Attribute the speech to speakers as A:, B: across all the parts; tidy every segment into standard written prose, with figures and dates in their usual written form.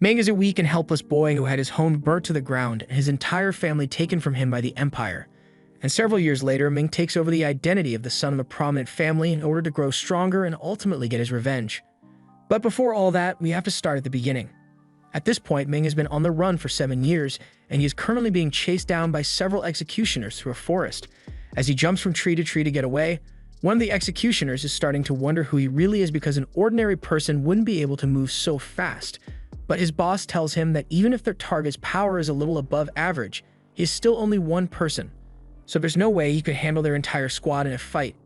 A: Ming is a weak and helpless boy who had his home burnt to the ground and his entire family taken from him by the Empire. And several years later, Ming takes over the identity of the son of a prominent family in order to grow stronger and ultimately get his revenge. But before all that, we have to start at the beginning. At this point, Ming has been on the run for 7 years, and he is currently being chased down by several executioners through a forest. As he jumps from tree to get away, one of the executioners is starting to wonder who he really is because an ordinary person wouldn't be able to move so fast. But his boss tells him that even if their target's power is a little above average, he is still only one person. So there's no way he could handle their entire squad in a fight.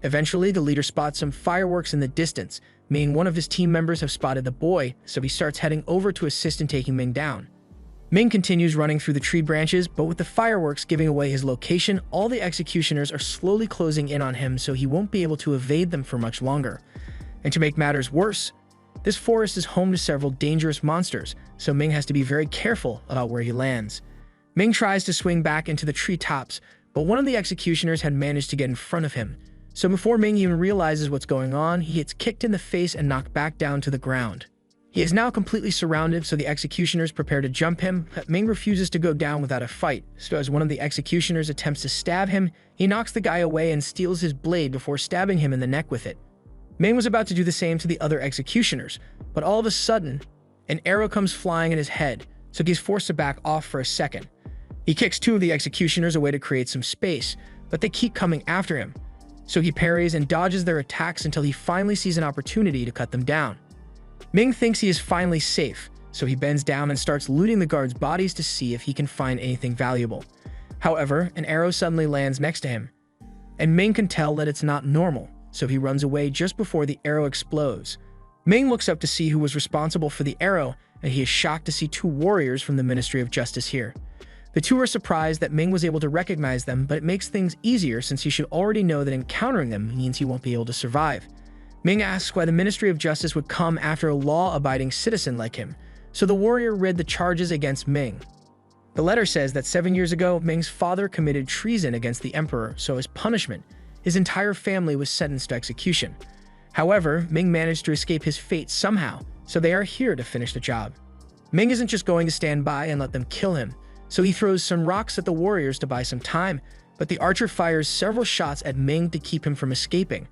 A: Eventually, the leader spots some fireworks in the distance, meaning one of his team members have spotted the boy, so he starts heading over to assist in taking Ming down. Ming continues running through the tree branches, but with the fireworks giving away his location, all the executioners are slowly closing in on him so he won't be able to evade them for much longer. And to make matters worse, this forest is home to several dangerous monsters, so Ming has to be very careful about where he lands. Ming tries to swing back into the treetops, but one of the executioners had managed to get in front of him. So before Ming even realizes what's going on, he gets kicked in the face and knocked back down to the ground. He is now completely surrounded, so the executioners prepare to jump him, but Ming refuses to go down without a fight. So as one of the executioners attempts to stab him, he knocks the guy away and steals his blade before stabbing him in the neck with it. Ming was about to do the same to the other executioners, but all of a sudden, an arrow comes flying at his head, so he's forced to back off for a second. He kicks 2 of the executioners away to create some space, but they keep coming after him. So he parries and dodges their attacks until he finally sees an opportunity to cut them down. Ming thinks he is finally safe, so he bends down and starts looting the guards' bodies to see if he can find anything valuable. However, an arrow suddenly lands next to him, and Ming can tell that it's not normal, so he runs away just before the arrow explodes. Ming looks up to see who was responsible for the arrow, and he is shocked to see 2 warriors from the Ministry of Justice here. The 2 are surprised that Ming was able to recognize them, but it makes things easier since he should already know that encountering them means he won't be able to survive. Ming asks why the Ministry of Justice would come after a law-abiding citizen like him, so the warrior read the charges against Ming. The letter says that 7 years ago, Ming's father committed treason against the emperor, so as punishment, his entire family was sentenced to execution. However, Ming managed to escape his fate somehow, so they are here to finish the job. Ming isn't just going to stand by and let them kill him, so he throws some rocks at the warriors to buy some time, but the archer fires several shots at Ming to keep him from escaping.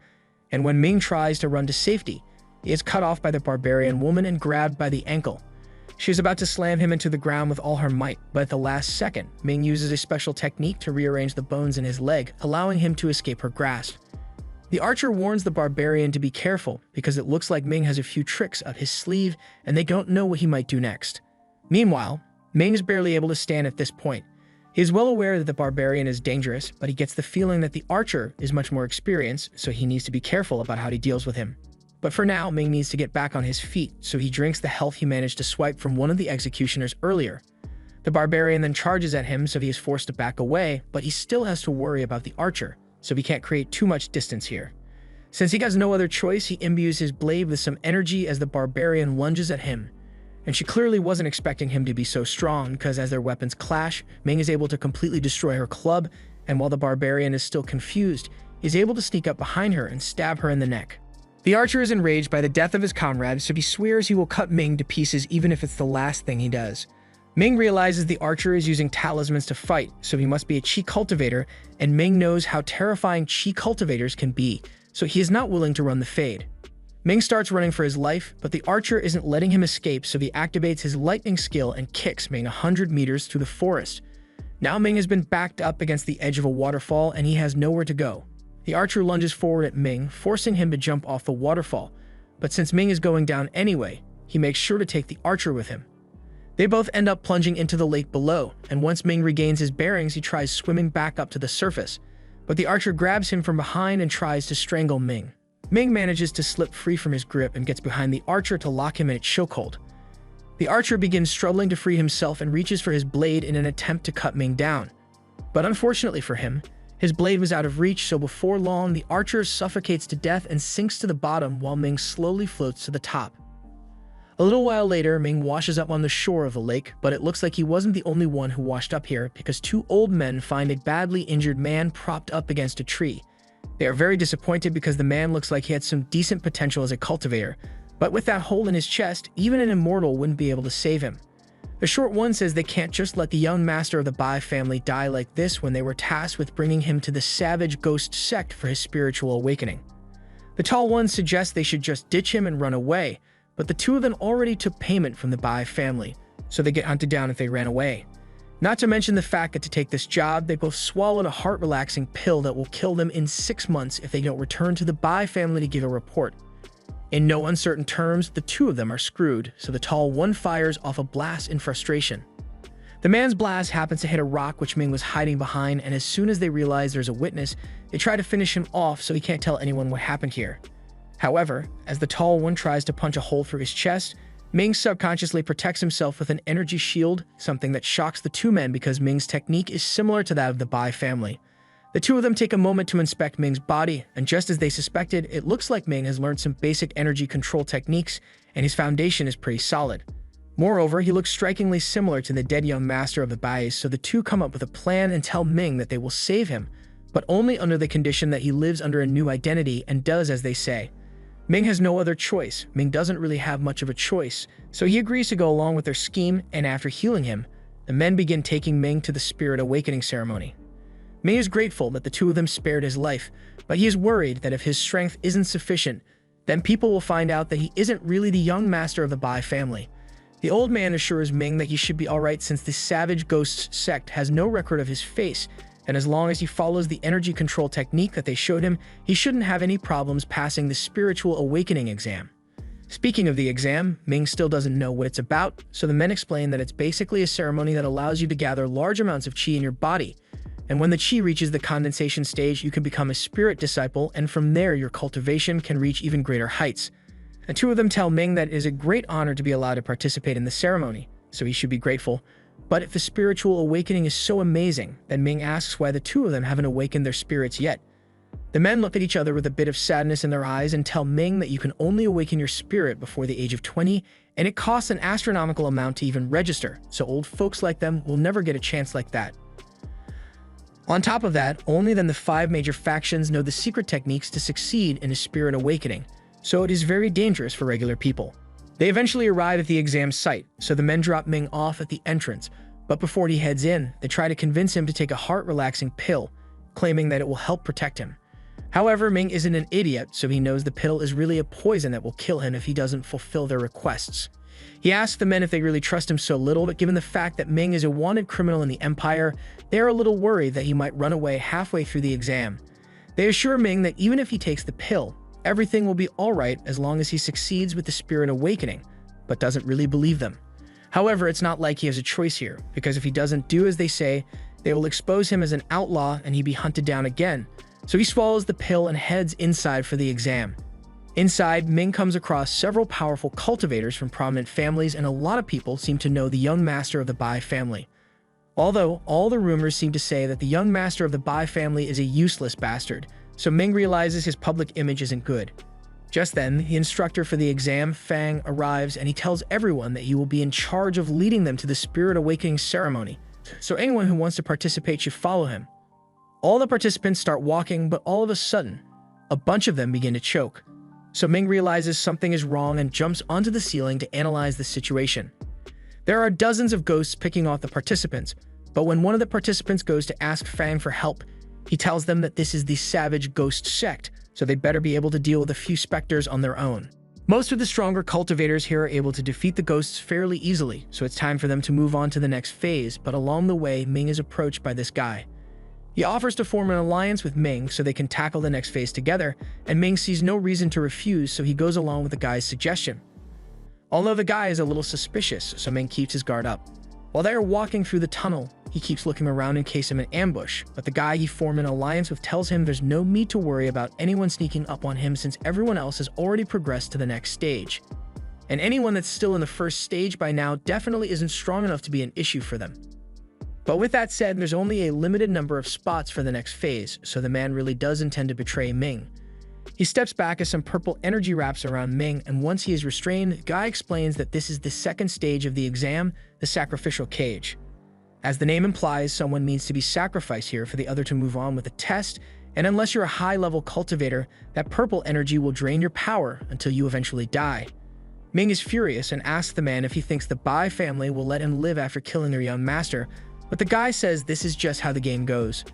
A: And when Ming tries to run to safety, he is cut off by the barbarian woman and grabbed by the ankle. She is about to slam him into the ground with all her might, but at the last second, Ming uses a special technique to rearrange the bones in his leg, allowing him to escape her grasp. The archer warns the barbarian to be careful because it looks like Ming has a few tricks up his sleeve and they don't know what he might do next. Meanwhile, Ming is barely able to stand at this point. He is well aware that the barbarian is dangerous, but he gets the feeling that the archer is much more experienced, so he needs to be careful about how he deals with him. But for now, Ming needs to get back on his feet, so he drinks the health he managed to swipe from one of the executioners earlier. The barbarian then charges at him, so he is forced to back away, but he still has to worry about the archer, so he can't create too much distance here. Since he has no other choice, he imbues his blade with some energy as the barbarian lunges at him. And she clearly wasn't expecting him to be so strong because as their weapons clash, Ming is able to completely destroy her club, and while the barbarian is still confused, he's able to sneak up behind her and stab her in the neck. The archer is enraged by the death of his comrade, so he swears he will cut Ming to pieces even if it's the last thing he does. Ming realizes the archer is using talismans to fight, so he must be a chi cultivator, and Ming knows how terrifying chi cultivators can be, so he is not willing to run the fade. Ming starts running for his life, but the archer isn't letting him escape, so he activates his lightning skill and kicks Ming 100 meters through the forest. Now Ming has been backed up against the edge of a waterfall and he has nowhere to go. The archer lunges forward at Ming, forcing him to jump off the waterfall, but since Ming is going down anyway, he makes sure to take the archer with him. They both end up plunging into the lake below, and once Ming regains his bearings, he tries swimming back up to the surface, but the archer grabs him from behind and tries to strangle Ming. Ming manages to slip free from his grip and gets behind the archer to lock him in its chokehold. The archer begins struggling to free himself and reaches for his blade in an attempt to cut Ming down. But unfortunately for him, his blade was out of reach, so before long, the archer suffocates to death and sinks to the bottom while Ming slowly floats to the top. A little while later, Ming washes up on the shore of the lake, but it looks like he wasn't the only one who washed up here because 2 old men find a badly injured man propped up against a tree. They are very disappointed because the man looks like he had some decent potential as a cultivator, But with that hole in his chest, even an immortal wouldn't be able to save him. The short one says they can't just let the young master of the Bai family die like this when they were tasked with bringing him to the savage ghost sect for his spiritual awakening. The tall one suggests they should just ditch him and run away, but the two of them already took payment from the Bai family, so they get hunted down if they ran away. Not to mention the fact that to take this job, they both swallowed a heart-relaxing pill that will kill them in 6 months if they don't return to the Bai family to give a report. In no uncertain terms, the two of them are screwed, so the tall one fires off a blast in frustration. The man's blast happens to hit a rock which Ming was hiding behind, and as soon as they realize there's a witness, they try to finish him off so he can't tell anyone what happened here. However, as the tall one tries to punch a hole through his chest, Ming subconsciously protects himself with an energy shield, something that shocks the two men because Ming's technique is similar to that of the Bai family. The two of them take a moment to inspect Ming's body, and just as they suspected, it looks like Ming has learned some basic energy control techniques, and his foundation is pretty solid. Moreover, he looks strikingly similar to the dead young master of the Bais, so the two come up with a plan and tell Ming that they will save him, but only under the condition that he lives under a new identity and does as they say. Ming has no other choice. Ming doesn't really have much of a choice, so he agrees to go along with their scheme, and after healing him, the men begin taking Ming to the spirit awakening ceremony. Ming is grateful that the two of them spared his life, but he is worried that if his strength isn't sufficient, then people will find out that he isn't really the young master of the Bai family. The old man assures Ming that he should be alright since the savage ghost sect has no record of his face, and as long as he follows the energy control technique that they showed him, he shouldn't have any problems passing the spiritual awakening exam. Speaking of the exam, Ming still doesn't know what it's about, so the men explain that it's basically a ceremony that allows you to gather large amounts of qi in your body, and when the qi reaches the condensation stage, you can become a spirit disciple, and from there your cultivation can reach even greater heights. The two of them tell Ming that it is a great honor to be allowed to participate in the ceremony, so he should be grateful. But if the spiritual awakening is so amazing, then Ming asks why the two of them haven't awakened their spirits yet. The men look at each other with a bit of sadness in their eyes and tell Ming that you can only awaken your spirit before the age of 20, and it costs an astronomical amount to even register, so old folks like them will never get a chance like that. On top of that, only then the 5 major factions know the secret techniques to succeed in a spirit awakening, so it is very dangerous for regular people. They eventually arrive at the exam site, so the men drop Ming off at the entrance, but before he heads in, they try to convince him to take a heart-relaxing pill, claiming that it will help protect him. However, Ming isn't an idiot, so he knows the pill is really a poison that will kill him if he doesn't fulfill their requests. He asks the men if they really trust him so little, but given the fact that Ming is a wanted criminal in the Empire, they are a little worried that he might run away halfway through the exam. They assure Ming that even if he takes the pill, everything will be alright as long as he succeeds with the spirit awakening, but doesn't really believe them. However, it's not like he has a choice here, because if he doesn't do as they say, they will expose him as an outlaw and he'd be hunted down again, so he swallows the pill and heads inside for the exam. Inside, Ming comes across several powerful cultivators from prominent families, and a lot of people seem to know the young master of the Bai family. Although, all the rumors seem to say that the young master of the Bai family is a useless bastard, so Ming realizes his public image isn't good. Just then, the instructor for the exam, Fang, arrives and he tells everyone that he will be in charge of leading them to the spirit awakening ceremony, so anyone who wants to participate should follow him. All the participants start walking, but all of a sudden, a bunch of them begin to choke. So Ming realizes something is wrong and jumps onto the ceiling to analyze the situation. There are dozens of ghosts picking off the participants, but when one of the participants goes to ask Fang for help, he tells them that this is the savage ghost sect, so they better be able to deal with a few specters on their own. Most of the stronger cultivators here are able to defeat the ghosts fairly easily, so it's time for them to move on to the next phase, but along the way, Ming is approached by this guy. He offers to form an alliance with Ming so they can tackle the next phase together, and Ming sees no reason to refuse, so he goes along with the guy's suggestion. Although the guy is a little suspicious, so Ming keeps his guard up. While they are walking through the tunnel, he keeps looking around in case of an ambush, but the guy he formed an alliance with tells him there's no need to worry about anyone sneaking up on him since everyone else has already progressed to the next stage. And anyone that's still in the first stage by now definitely isn't strong enough to be an issue for them. But with that said, there's only a limited number of spots for the next phase, so the man really does intend to betray Ming. He steps back as some purple energy wraps around Ming, and once he is restrained, the guy explains that this is the second stage of the exam, the sacrificial cage. As the name implies, someone needs to be sacrificed here for the other to move on with the test, and unless you're a high-level cultivator, that purple energy will drain your power until you eventually die. Ming is furious and asks the man if he thinks the Bai family will let him live after killing their young master, but the guy says this is just how the game goes.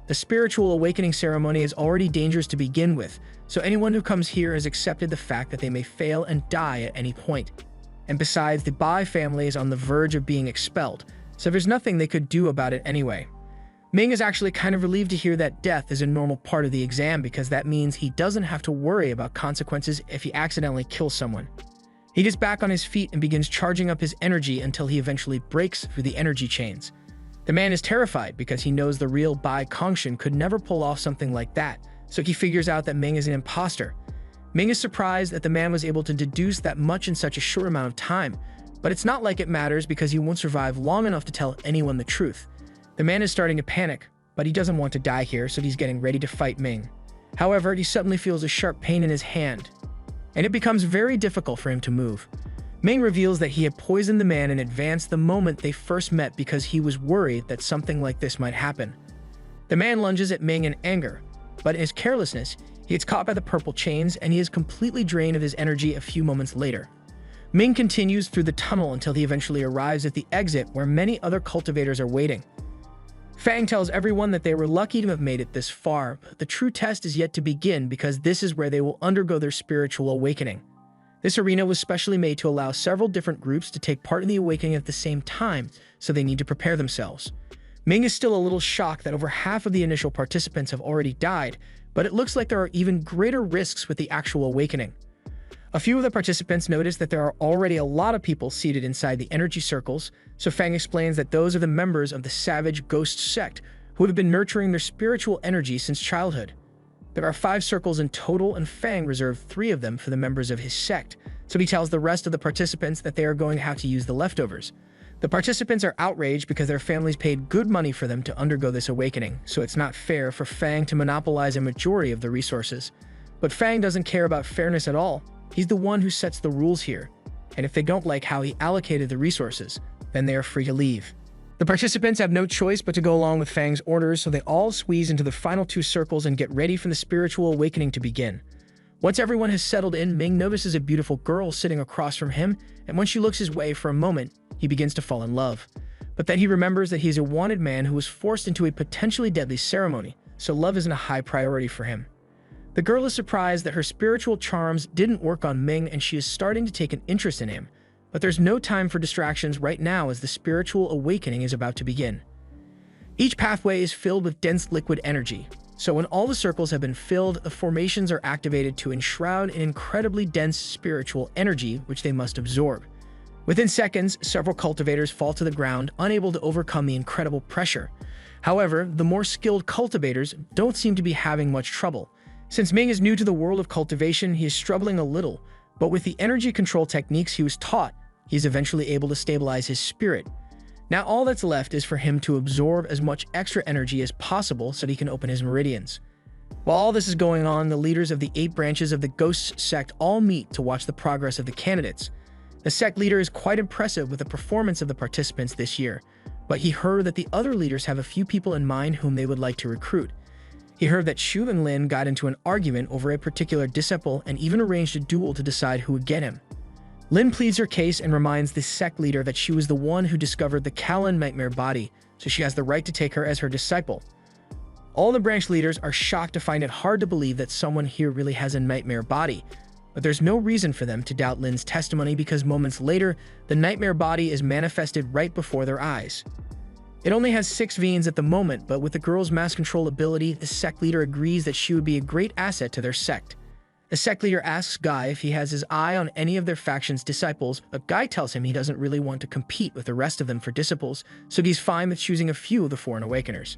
A: The spiritual awakening ceremony is already dangerous to begin with, so anyone who comes here has accepted the fact that they may fail and die at any point. And besides, the Bai family is on the verge of being expelled, so there's nothing they could do about it anyway. Ming is actually kind of relieved to hear that death is a normal part of the exam because that means he doesn't have to worry about consequences if he accidentally kills someone. He gets back on his feet and begins charging up his energy until he eventually breaks through the energy chains. The man is terrified because he knows the real Bai Kongshin could never pull off something like that, so he figures out that Ming is an imposter. Ming is surprised that the man was able to deduce that much in such a short amount of time, but it's not like it matters because he won't survive long enough to tell anyone the truth. The man is starting to panic, but he doesn't want to die here, so he's getting ready to fight Ming. However, he suddenly feels a sharp pain in his hand, and it becomes very difficult for him to move. Ming reveals that he had poisoned the man in advance the moment they first met because he was worried that something like this might happen. The man lunges at Ming in anger, but in his carelessness, he gets caught by the purple chains and he is completely drained of his energy a few moments later. Ming continues through the tunnel until he eventually arrives at the exit where many other cultivators are waiting. Fang tells everyone that they were lucky to have made it this far, but the true test is yet to begin because this is where they will undergo their spiritual awakening. This arena was specially made to allow several different groups to take part in the awakening at the same time, so they need to prepare themselves. Ming is still a little shocked that over half of the initial participants have already died, but it looks like there are even greater risks with the actual awakening. A few of the participants notice that there are already a lot of people seated inside the energy circles, so Fang explains that those are the members of the Savage Ghost sect who have been nurturing their spiritual energy since childhood. There are 5 circles in total, and Fang reserved 3 of them for the members of his sect, so he tells the rest of the participants that they are going to have to use the leftovers. The participants are outraged because their families paid good money for them to undergo this awakening, so it's not fair for Fang to monopolize a majority of the resources. But Fang doesn't care about fairness at all. He's the one who sets the rules here, and if they don't like how he allocated the resources, then they are free to leave. The participants have no choice but to go along with Fang's orders, so they all squeeze into the final 2 circles and get ready for the spiritual awakening to begin. Once everyone has settled in, Ming notices a beautiful girl sitting across from him, and when she looks his way for a moment, he begins to fall in love. But then he remembers that he's a wanted man who was forced into a potentially deadly ceremony, so love isn't a high priority for him. The girl is surprised that her spiritual charms didn't work on Ming and she is starting to take an interest in him, but there's no time for distractions right now as the spiritual awakening is about to begin. Each pathway is filled with dense liquid energy, so when all the circles have been filled, the formations are activated to enshroud an incredibly dense spiritual energy which they must absorb. Within seconds, several cultivators fall to the ground, unable to overcome the incredible pressure. However, the more skilled cultivators don't seem to be having much trouble. Since Ming is new to the world of cultivation, he is struggling a little, but with the energy control techniques he was taught, he is eventually able to stabilize his spirit. Now all that's left is for him to absorb as much extra energy as possible so that he can open his meridians. While all this is going on, the leaders of the 8 branches of the Ghost sect all meet to watch the progress of the candidates. The sect leader is quite impressive with the performance of the participants this year, but he heard that the other leaders have a few people in mind whom they would like to recruit. He heard that Shu and Lin got into an argument over a particular disciple and even arranged a duel to decide who would get him. Lin pleads her case and reminds the sect leader that she was the one who discovered the Kalin nightmare body, so she has the right to take her as her disciple. All the branch leaders are shocked to find it hard to believe that someone here really has a nightmare body, but there's no reason for them to doubt Lin's testimony because moments later, the nightmare body is manifested right before their eyes. It only has 6 veins at the moment, but with the girl's mass control ability, the sect leader agrees that she would be a great asset to their sect. The sect leader asks Guy if he has his eye on any of their faction's disciples, but Guy tells him he doesn't really want to compete with the rest of them for disciples, so he's fine with choosing a few of the foreign awakeners.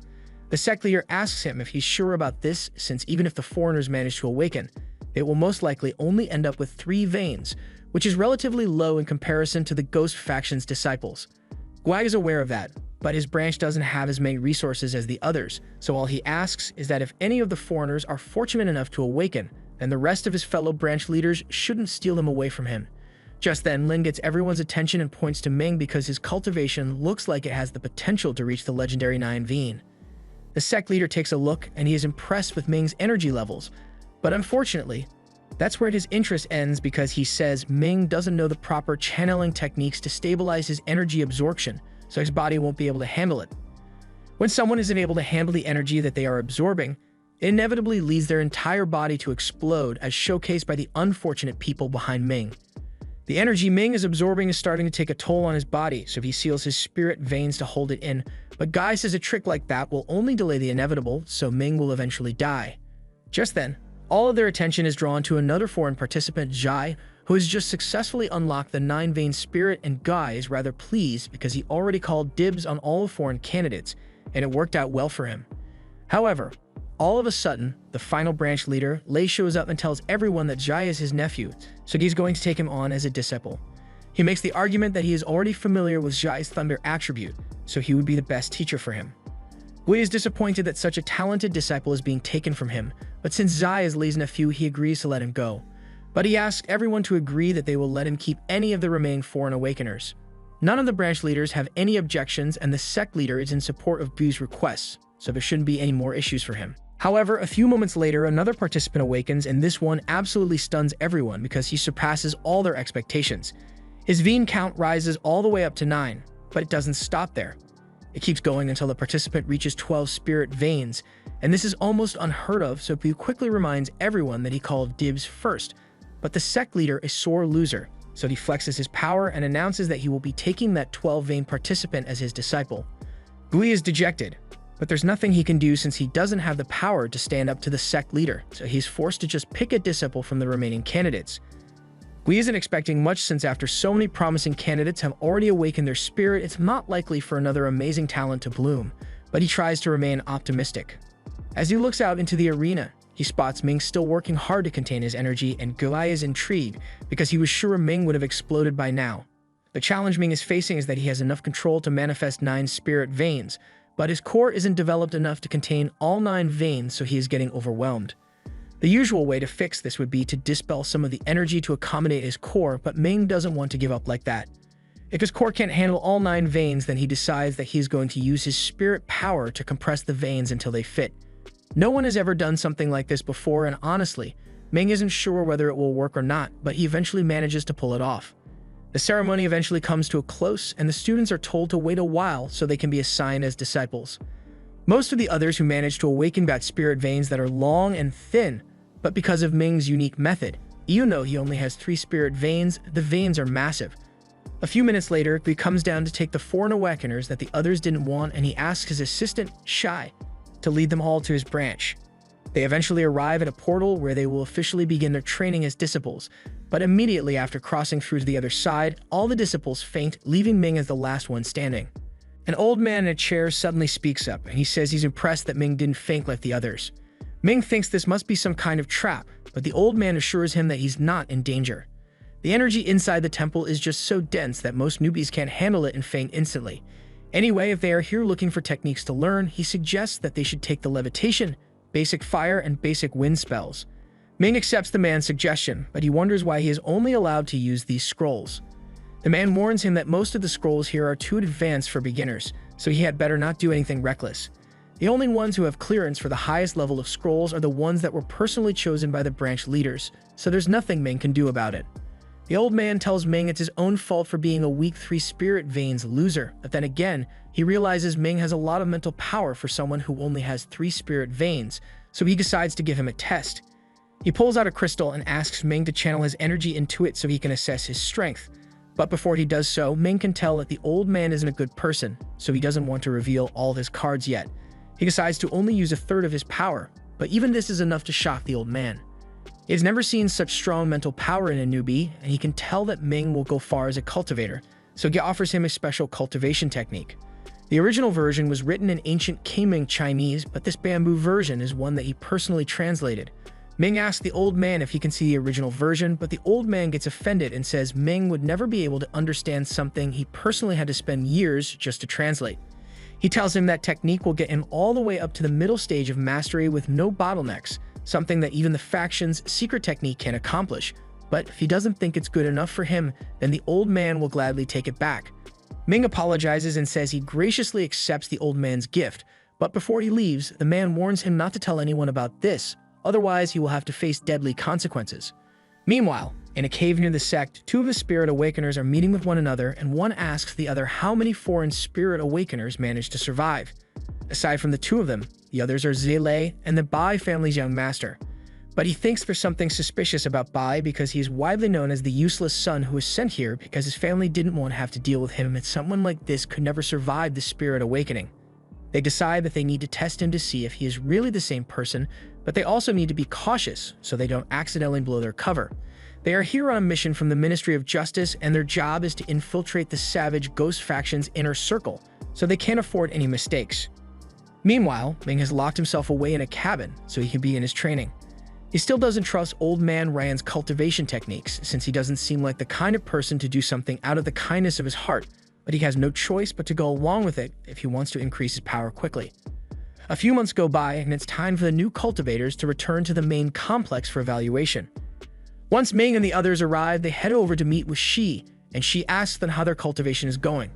A: The sect leader asks him if he's sure about this, since even if the foreigners manage to awaken, they will most likely only end up with 3 veins, which is relatively low in comparison to the Ghost faction's disciples. Guy is aware of that, but his branch doesn't have as many resources as the others, so all he asks is that if any of the foreigners are fortunate enough to awaken, then the rest of his fellow branch leaders shouldn't steal them away from him. Just then, Lin gets everyone's attention and points to Ming because his cultivation looks like it has the potential to reach the legendary 9 vein. The sect leader takes a look and he is impressed with Ming's energy levels, but unfortunately, That's where his interest ends because he says Ming doesn't know the proper channeling techniques to stabilize his energy absorption, so his body won't be able to handle it. When someone isn't able to handle the energy that they are absorbing, it inevitably leads their entire body to explode, as showcased by the unfortunate people behind Ming. The energy Ming is absorbing is starting to take a toll on his body, so he seals his spirit veins to hold it in, but Guy says a trick like that will only delay the inevitable, so Ming will eventually die. Just then, all of their attention is drawn to another foreign participant, Jai, who has just successfully unlocked the 9-vein spirit, and Guy is rather pleased because he already called dibs on all the foreign candidates, and it worked out well for him. However, all of a sudden, the final branch leader, Lei, shows up and tells everyone that Jai is his nephew, so he's going to take him on as a disciple. He makes the argument that he is already familiar with Jai's thunder attribute, so he would be the best teacher for him. Gui is disappointed that such a talented disciple is being taken from him, but since Zai is Lei's nephew, he agrees to let him go. But he asks everyone to agree that they will let him keep any of the remaining foreign awakeners. None of the branch leaders have any objections, and the sect leader is in support of Gui's requests, so there shouldn't be any more issues for him. However, a few moments later, another participant awakens, and this one absolutely stuns everyone because he surpasses all their expectations. His vein count rises all the way up to 9, but it doesn't stop there. It keeps going until the participant reaches 12 spirit veins, and this is almost unheard of, so he quickly reminds everyone that he called dibs first. But the sect leader is sore loser, so he flexes his power and announces that he will be taking that 12-vein participant as his disciple. Gui is dejected, but there's nothing he can do since he doesn't have the power to stand up to the sect leader, so he's forced to just pick a disciple from the remaining candidates. Gui isn't expecting much since after so many promising candidates have already awakened their spirit, it's not likely for another amazing talent to bloom, but he tries to remain optimistic. As he looks out into the arena, he spots Ming still working hard to contain his energy, and Gui is intrigued because he was sure Ming would have exploded by now. The challenge Ming is facing is that he has enough control to manifest 9 spirit veins, but his core isn't developed enough to contain all 9 veins, so he is getting overwhelmed. The usual way to fix this would be to dispel some of the energy to accommodate his core, but Ming doesn't want to give up like that. If his core can't handle all 9 veins, then he decides that he's going to use his spirit power to compress the veins until they fit. No one has ever done something like this before, and honestly, Ming isn't sure whether it will work or not, but he eventually manages to pull it off. The ceremony eventually comes to a close, and the students are told to wait a while so they can be assigned as disciples. Most of the others who manage to awaken got spirit veins that are long and thin, but because of Ming's unique method, even though he only has 3 spirit veins, the veins are massive. A few minutes later, he comes down to take the foreign awakeners that the others didn't want, and he asks his assistant, Shai, to lead them all to his branch. They eventually arrive at a portal where they will officially begin their training as disciples, but immediately after crossing through to the other side, all the disciples faint, leaving Ming as the last one standing. An old man in a chair suddenly speaks up, and he says he's impressed that Ming didn't faint like the others. Ming thinks this must be some kind of trap, but the old man assures him that he's not in danger. The energy inside the temple is just so dense that most newbies can't handle it and faint instantly. Anyway, if they are here looking for techniques to learn, he suggests that they should take the levitation, basic fire, and basic wind spells. Ming accepts the man's suggestion, but he wonders why he is only allowed to use these scrolls. The man warns him that most of the scrolls here are too advanced for beginners, so he had better not do anything reckless. The only ones who have clearance for the highest level of scrolls are the ones that were personally chosen by the branch leaders, so there's nothing Ming can do about it. The old man tells Ming it's his own fault for being a weak 3 spirit veins loser, but then again, he realizes Ming has a lot of mental power for someone who only has 3 spirit veins, so he decides to give him a test. He pulls out a crystal and asks Ming to channel his energy into it so he can assess his strength. But before he does so, Ming can tell that the old man isn't a good person, so he doesn't want to reveal all of his cards yet. He decides to only use 1/3 of his power, but even this is enough to shock the old man. He has never seen such strong mental power in a newbie, and he can tell that Ming will go far as a cultivator, so he offers him a special cultivation technique. The original version was written in ancient Qiming Chinese, but this bamboo version is one that he personally translated. Ming asks the old man if he can see the original version, but the old man gets offended and says Ming would never be able to understand something he personally had to spend years just to translate. He tells him that technique will get him all the way up to the middle stage of mastery with no bottlenecks, something that even the faction's secret technique can accomplish. But if he doesn't think it's good enough for him, then the old man will gladly take it back. Ming apologizes and says he graciously accepts the old man's gift, but before he leaves, the man warns him not to tell anyone about this, otherwise he will have to face deadly consequences. Meanwhile, in a cave near the sect, two of the spirit awakeners are meeting with one another, and one asks the other how many foreign spirit awakeners managed to survive. Aside from the two of them, the others are Zele and the Bai family's young master. But he thinks there's something suspicious about Bai because he is widely known as the useless son who was sent here because his family didn't want to have to deal with him, and someone like this could never survive the spirit awakening. They decide that they need to test him to see if he is really the same person, but they also need to be cautious so they don't accidentally blow their cover. They are here on a mission from the Ministry of Justice, and their job is to infiltrate the savage ghost faction's inner circle, so they can't afford any mistakes. Meanwhile, Ming has locked himself away in a cabin so he can be in his training. He still doesn't trust Old Man Ryan's cultivation techniques, since he doesn't seem like the kind of person to do something out of the kindness of his heart, but he has no choice but to go along with it if he wants to increase his power quickly. A few months go by, and it's time for the new cultivators to return to the main complex for evaluation. Once Ming and the others arrive, they head over to meet with Shi, and Shi asks them how their cultivation is going.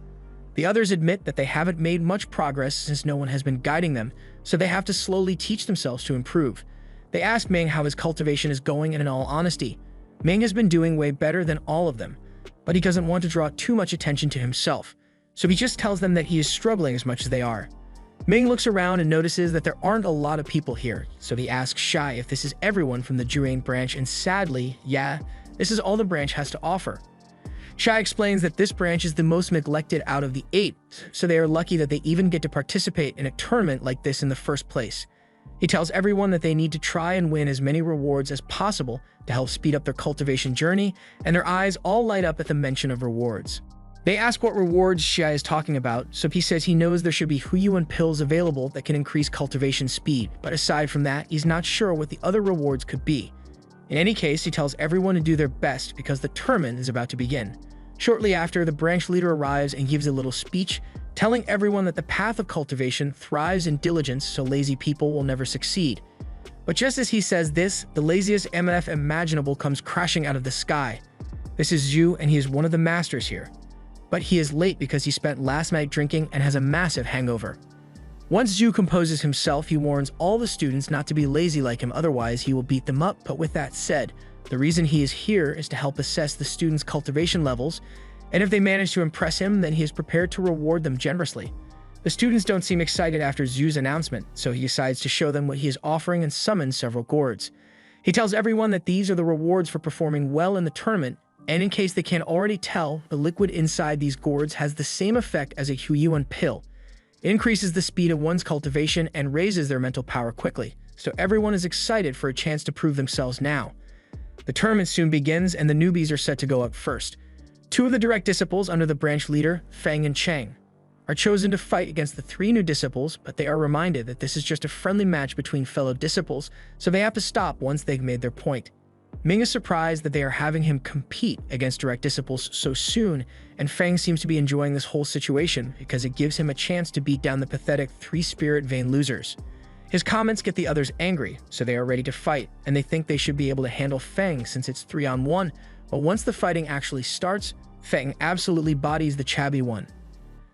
A: The others admit that they haven't made much progress since no one has been guiding them, so they have to slowly teach themselves to improve. They ask Ming how his cultivation is going, and in all honesty, Ming has been doing way better than all of them, but he doesn't want to draw too much attention to himself, so he just tells them that he is struggling as much as they are. Ming looks around and notices that there aren't a lot of people here, so he asks Shai if this is everyone from the Jurain branch, and sadly, yeah, this is all the branch has to offer. Shai explains that this branch is the most neglected out of the 8, so they are lucky that they even get to participate in a tournament like this in the first place. He tells everyone that they need to try and win as many rewards as possible to help speed up their cultivation journey, and their eyes all light up at the mention of rewards. They ask what rewards Shai is talking about, so he says he knows there should be Huyuan pills available that can increase cultivation speed, but aside from that, he's not sure what the other rewards could be. In any case, he tells everyone to do their best because the tournament is about to begin. Shortly after, the branch leader arrives and gives a little speech, telling everyone that the path of cultivation thrives in diligence, so lazy people will never succeed. But just as he says this, the laziest MF imaginable comes crashing out of the sky. This is Zhu, and he is one of the masters here. But he is late because he spent last night drinking and has a massive hangover. Once Zhu composes himself, he warns all the students not to be lazy like him, otherwise he will beat them up. But with that said, the reason he is here is to help assess the students' cultivation levels, and if they manage to impress him, then he is prepared to reward them generously. The students don't seem excited after Zhu's announcement, so he decides to show them what he is offering and summons several gourds. He tells everyone that these are the rewards for performing well in the tournament, and in case they can't already tell, the liquid inside these gourds has the same effect as a Huyuan pill. It increases the speed of one's cultivation and raises their mental power quickly, so everyone is excited for a chance to prove themselves now. The tournament soon begins, and the newbies are set to go up first. Two of the direct disciples under the branch leader, Feng and Cheng, are chosen to fight against the 3 new disciples, but they are reminded that this is just a friendly match between fellow disciples, so they have to stop once they've made their point. Ming is surprised that they are having him compete against direct disciples so soon, and Feng seems to be enjoying this whole situation because it gives him a chance to beat down the pathetic 3 spirit vein losers. His comments get the others angry, so they are ready to fight, and they think they should be able to handle Feng since it's 3-on-1, but once the fighting actually starts, Feng absolutely bodies the chubby one.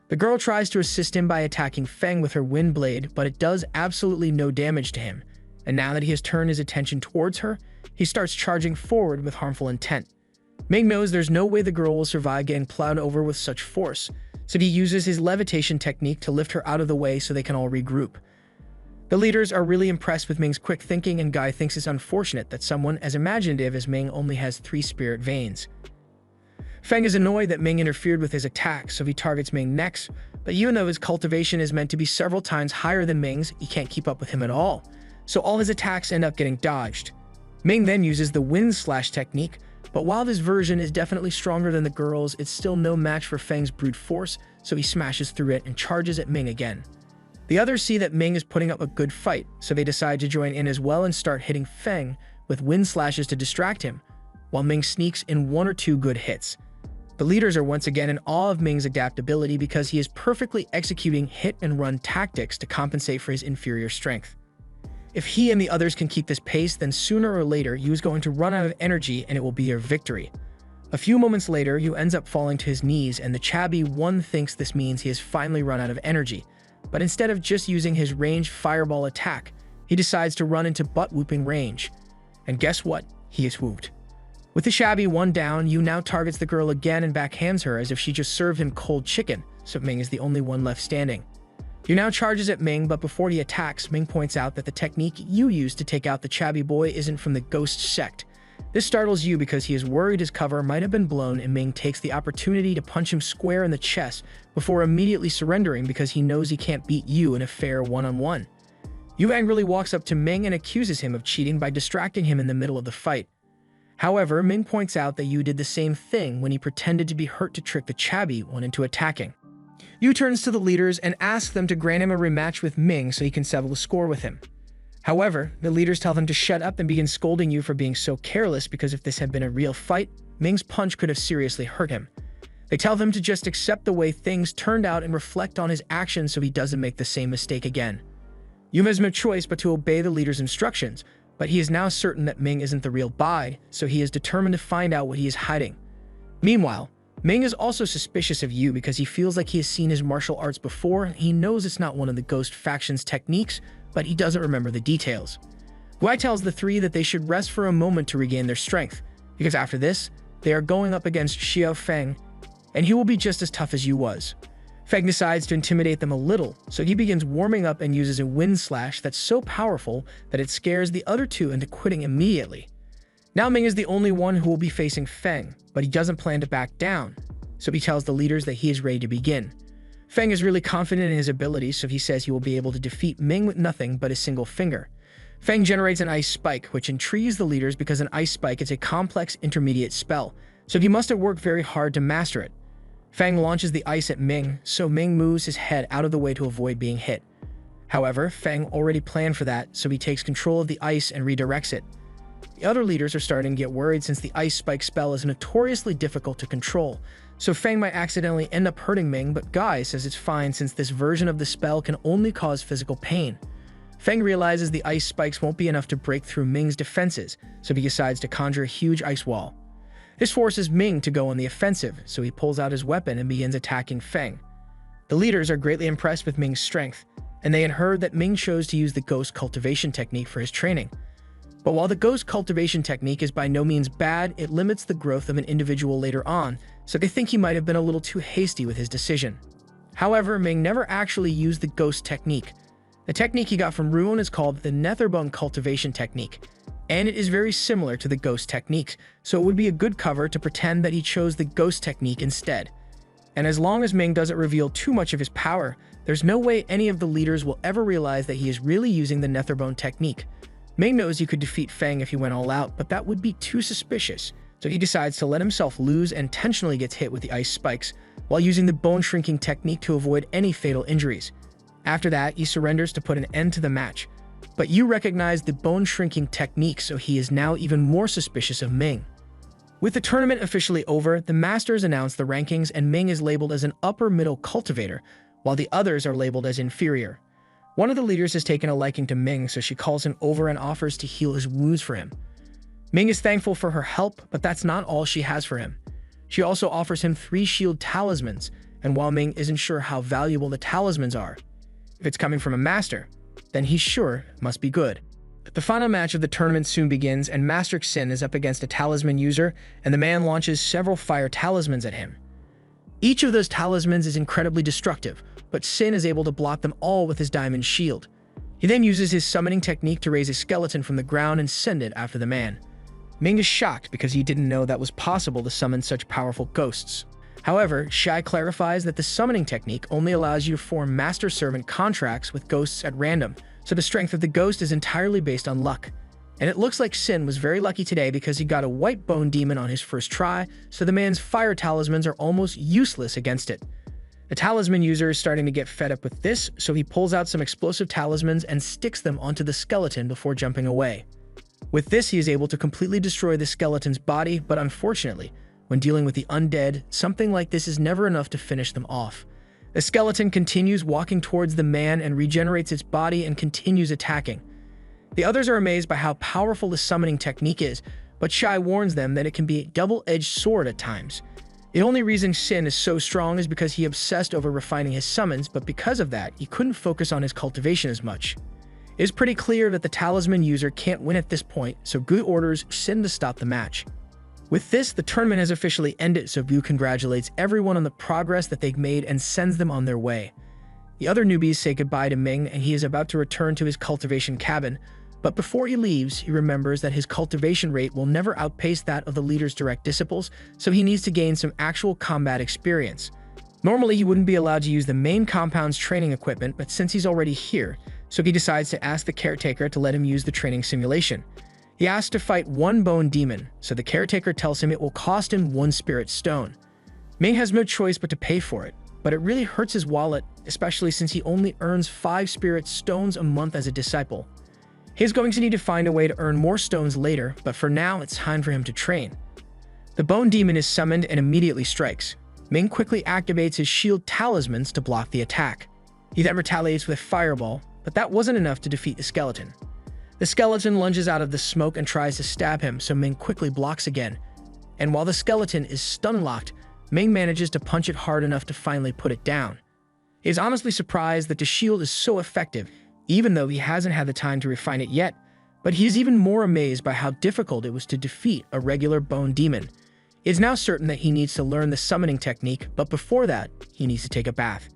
A: The girl tries to assist him by attacking Feng with her wind blade, but it does absolutely no damage to him, and now that he has turned his attention towards her, he starts charging forward with harmful intent. Ming knows there's no way the girl will survive getting plowed over with such force, so he uses his levitation technique to lift her out of the way so they can all regroup. The leaders are really impressed with Ming's quick thinking, and Guy thinks it's unfortunate that someone as imaginative as Ming only has 3 spirit veins. Feng is annoyed that Ming interfered with his attack, so he targets Ming next, but even though his cultivation is meant to be several times higher than Ming's, he can't keep up with him at all, so all his attacks end up getting dodged. Ming then uses the wind slash technique, but while this version is definitely stronger than the girl's, it's still no match for Feng's brute force, so he smashes through it and charges at Ming again. The others see that Ming is putting up a good fight, so they decide to join in as well and start hitting Feng with wind slashes to distract him, while Ming sneaks in 1 or 2 good hits. The leaders are once again in awe of Ming's adaptability because he is perfectly executing hit-and-run tactics to compensate for his inferior strength. If he and the others can keep this pace, then sooner or later Yu is going to run out of energy and it will be their victory. A few moments later, Yu ends up falling to his knees, and the chubby one thinks this means he has finally run out of energy, but instead of just using his ranged fireball attack, he decides to run into butt-whooping range. And guess what? He is whooped. With the shabby one down, Yu now targets the girl again and backhands her as if she just served him cold chicken, so Ming is the only one left standing. Yu now charges at Ming, but before he attacks, Ming points out that the technique Yu used to take out the Chabby boy isn't from the ghost sect. This startles Yu because he is worried his cover might have been blown, and Ming takes the opportunity to punch him square in the chest before immediately surrendering because he knows he can't beat Yu in a fair one-on-one. Yu angrily walks up to Ming and accuses him of cheating by distracting him in the middle of the fight. However, Ming points out that Yu did the same thing when he pretended to be hurt to trick the Chabby one into attacking. Yu turns to the leaders and asks them to grant him a rematch with Ming so he can settle the score with him. However, the leaders tell them to shut up and begin scolding Yu for being so careless because if this had been a real fight, Ming's punch could have seriously hurt him. They tell him to just accept the way things turned out and reflect on his actions so he doesn't make the same mistake again. Yu has no choice but to obey the leader's instructions, but he is now certain that Ming isn't the real Bai, so he is determined to find out what he is hiding. Meanwhile, Ming is also suspicious of Yu because he feels like he has seen his martial arts before and he knows it's not one of the Ghost faction's techniques, but he doesn't remember the details. Guai tells the three that they should rest for a moment to regain their strength, because after this, they are going up against Xiao Feng, and he will be just as tough as Yu was. Feng decides to intimidate them a little, so he begins warming up and uses a wind slash that's so powerful that it scares the other two into quitting immediately. Now Ming is the only one who will be facing Feng, but he doesn't plan to back down, so he tells the leaders that he is ready to begin. Feng is really confident in his abilities, so he says he will be able to defeat Ming with nothing but a single finger. Feng generates an ice spike, which intrigues the leaders because an ice spike is a complex intermediate spell, so he must have worked very hard to master it. Feng launches the ice at Ming, so Ming moves his head out of the way to avoid being hit. However, Feng already planned for that, so he takes control of the ice and redirects it. The other leaders are starting to get worried since the ice spike spell is notoriously difficult to control, so Feng might accidentally end up hurting Ming, but Guai says it's fine since this version of the spell can only cause physical pain. Feng realizes the ice spikes won't be enough to break through Ming's defenses, so he decides to conjure a huge ice wall. This forces Ming to go on the offensive, so he pulls out his weapon and begins attacking Feng. The leaders are greatly impressed with Ming's strength, and they had heard that Ming chose to use the ghost cultivation technique for his training. But while the ghost cultivation technique is by no means bad, it limits the growth of an individual later on, so they think he might have been a little too hasty with his decision. However, Ming never actually used the ghost technique. The technique he got from Ruon is called the Netherbone cultivation technique, and it is very similar to the ghost techniques, so it would be a good cover to pretend that he chose the ghost technique instead. And as long as Ming doesn't reveal too much of his power, there's no way any of the leaders will ever realize that he is really using the Netherbone technique. Ming knows he could defeat Feng if he went all out, but that would be too suspicious, so he decides to let himself lose and intentionally gets hit with the ice spikes, while using the bone shrinking technique to avoid any fatal injuries. After that, he surrenders to put an end to the match, but Yu recognized the bone shrinking technique, so he is now even more suspicious of Ming. With the tournament officially over, the masters announce the rankings and Ming is labeled as an upper middle cultivator, while the others are labeled as inferior. One of the leaders has taken a liking to Ming, so she calls him over and offers to heal his wounds for him. Ming is thankful for her help, but that's not all she has for him. She also offers him 3 shield talismans, and while Ming isn't sure how valuable the talismans are, if it's coming from a master, then he's sure it must be good. The final match of the tournament soon begins, and Master Xin is up against a talisman user, and the man launches several fire talismans at him. Each of those talismans is incredibly destructive, but Xin is able to block them all with his diamond shield. He then uses his summoning technique to raise a skeleton from the ground and send it after the man. Ming is shocked because he didn't know that was possible to summon such powerful ghosts. However, Shai clarifies that the summoning technique only allows you to form master-servant contracts with ghosts at random, so the strength of the ghost is entirely based on luck. And it looks like Xin was very lucky today because he got a white bone demon on his first try, so the man's fire talismans are almost useless against it. The talisman user is starting to get fed up with this, so he pulls out some explosive talismans and sticks them onto the skeleton before jumping away. With this, he is able to completely destroy the skeleton's body, but unfortunately, when dealing with the undead, something like this is never enough to finish them off. The skeleton continues walking towards the man and regenerates its body and continues attacking. The others are amazed by how powerful the summoning technique is, but Shai warns them that it can be a double-edged sword at times. The only reason Xin is so strong is because he obsessed over refining his summons, but because of that, he couldn't focus on his cultivation as much. It is pretty clear that the talisman user can't win at this point, so Gu orders Xin to stop the match. With this, the tournament has officially ended, so Mu congratulates everyone on the progress that they've made and sends them on their way. The other newbies say goodbye to Ming, and he is about to return to his cultivation cabin, but before he leaves, he remembers that his cultivation rate will never outpace that of the leader's direct disciples, so he needs to gain some actual combat experience. Normally, he wouldn't be allowed to use the main compound's training equipment, but since he's already here, so he decides to ask the caretaker to let him use the training simulation. He asks to fight one bone demon, so the caretaker tells him it will cost him 1 spirit stone. Ming has no choice but to pay for it, but it really hurts his wallet, especially since he only earns 5 spirit stones a month as a disciple. He's going to need to find a way to earn more stones later, but for now it's time for him to train. The bone demon is summoned and immediately strikes. Ming quickly activates his shield talismans to block the attack. He then retaliates with Fireball, but that wasn't enough to defeat the skeleton. The skeleton lunges out of the smoke and tries to stab him, so Ming quickly blocks again. And while the skeleton is stun-locked, Ming manages to punch it hard enough to finally put it down. He is honestly surprised that the shield is so effective, even though he hasn't had the time to refine it yet, but he is even more amazed by how difficult it was to defeat a regular bone demon. It is now certain that he needs to learn the summoning technique, but before that, he needs to take a bath.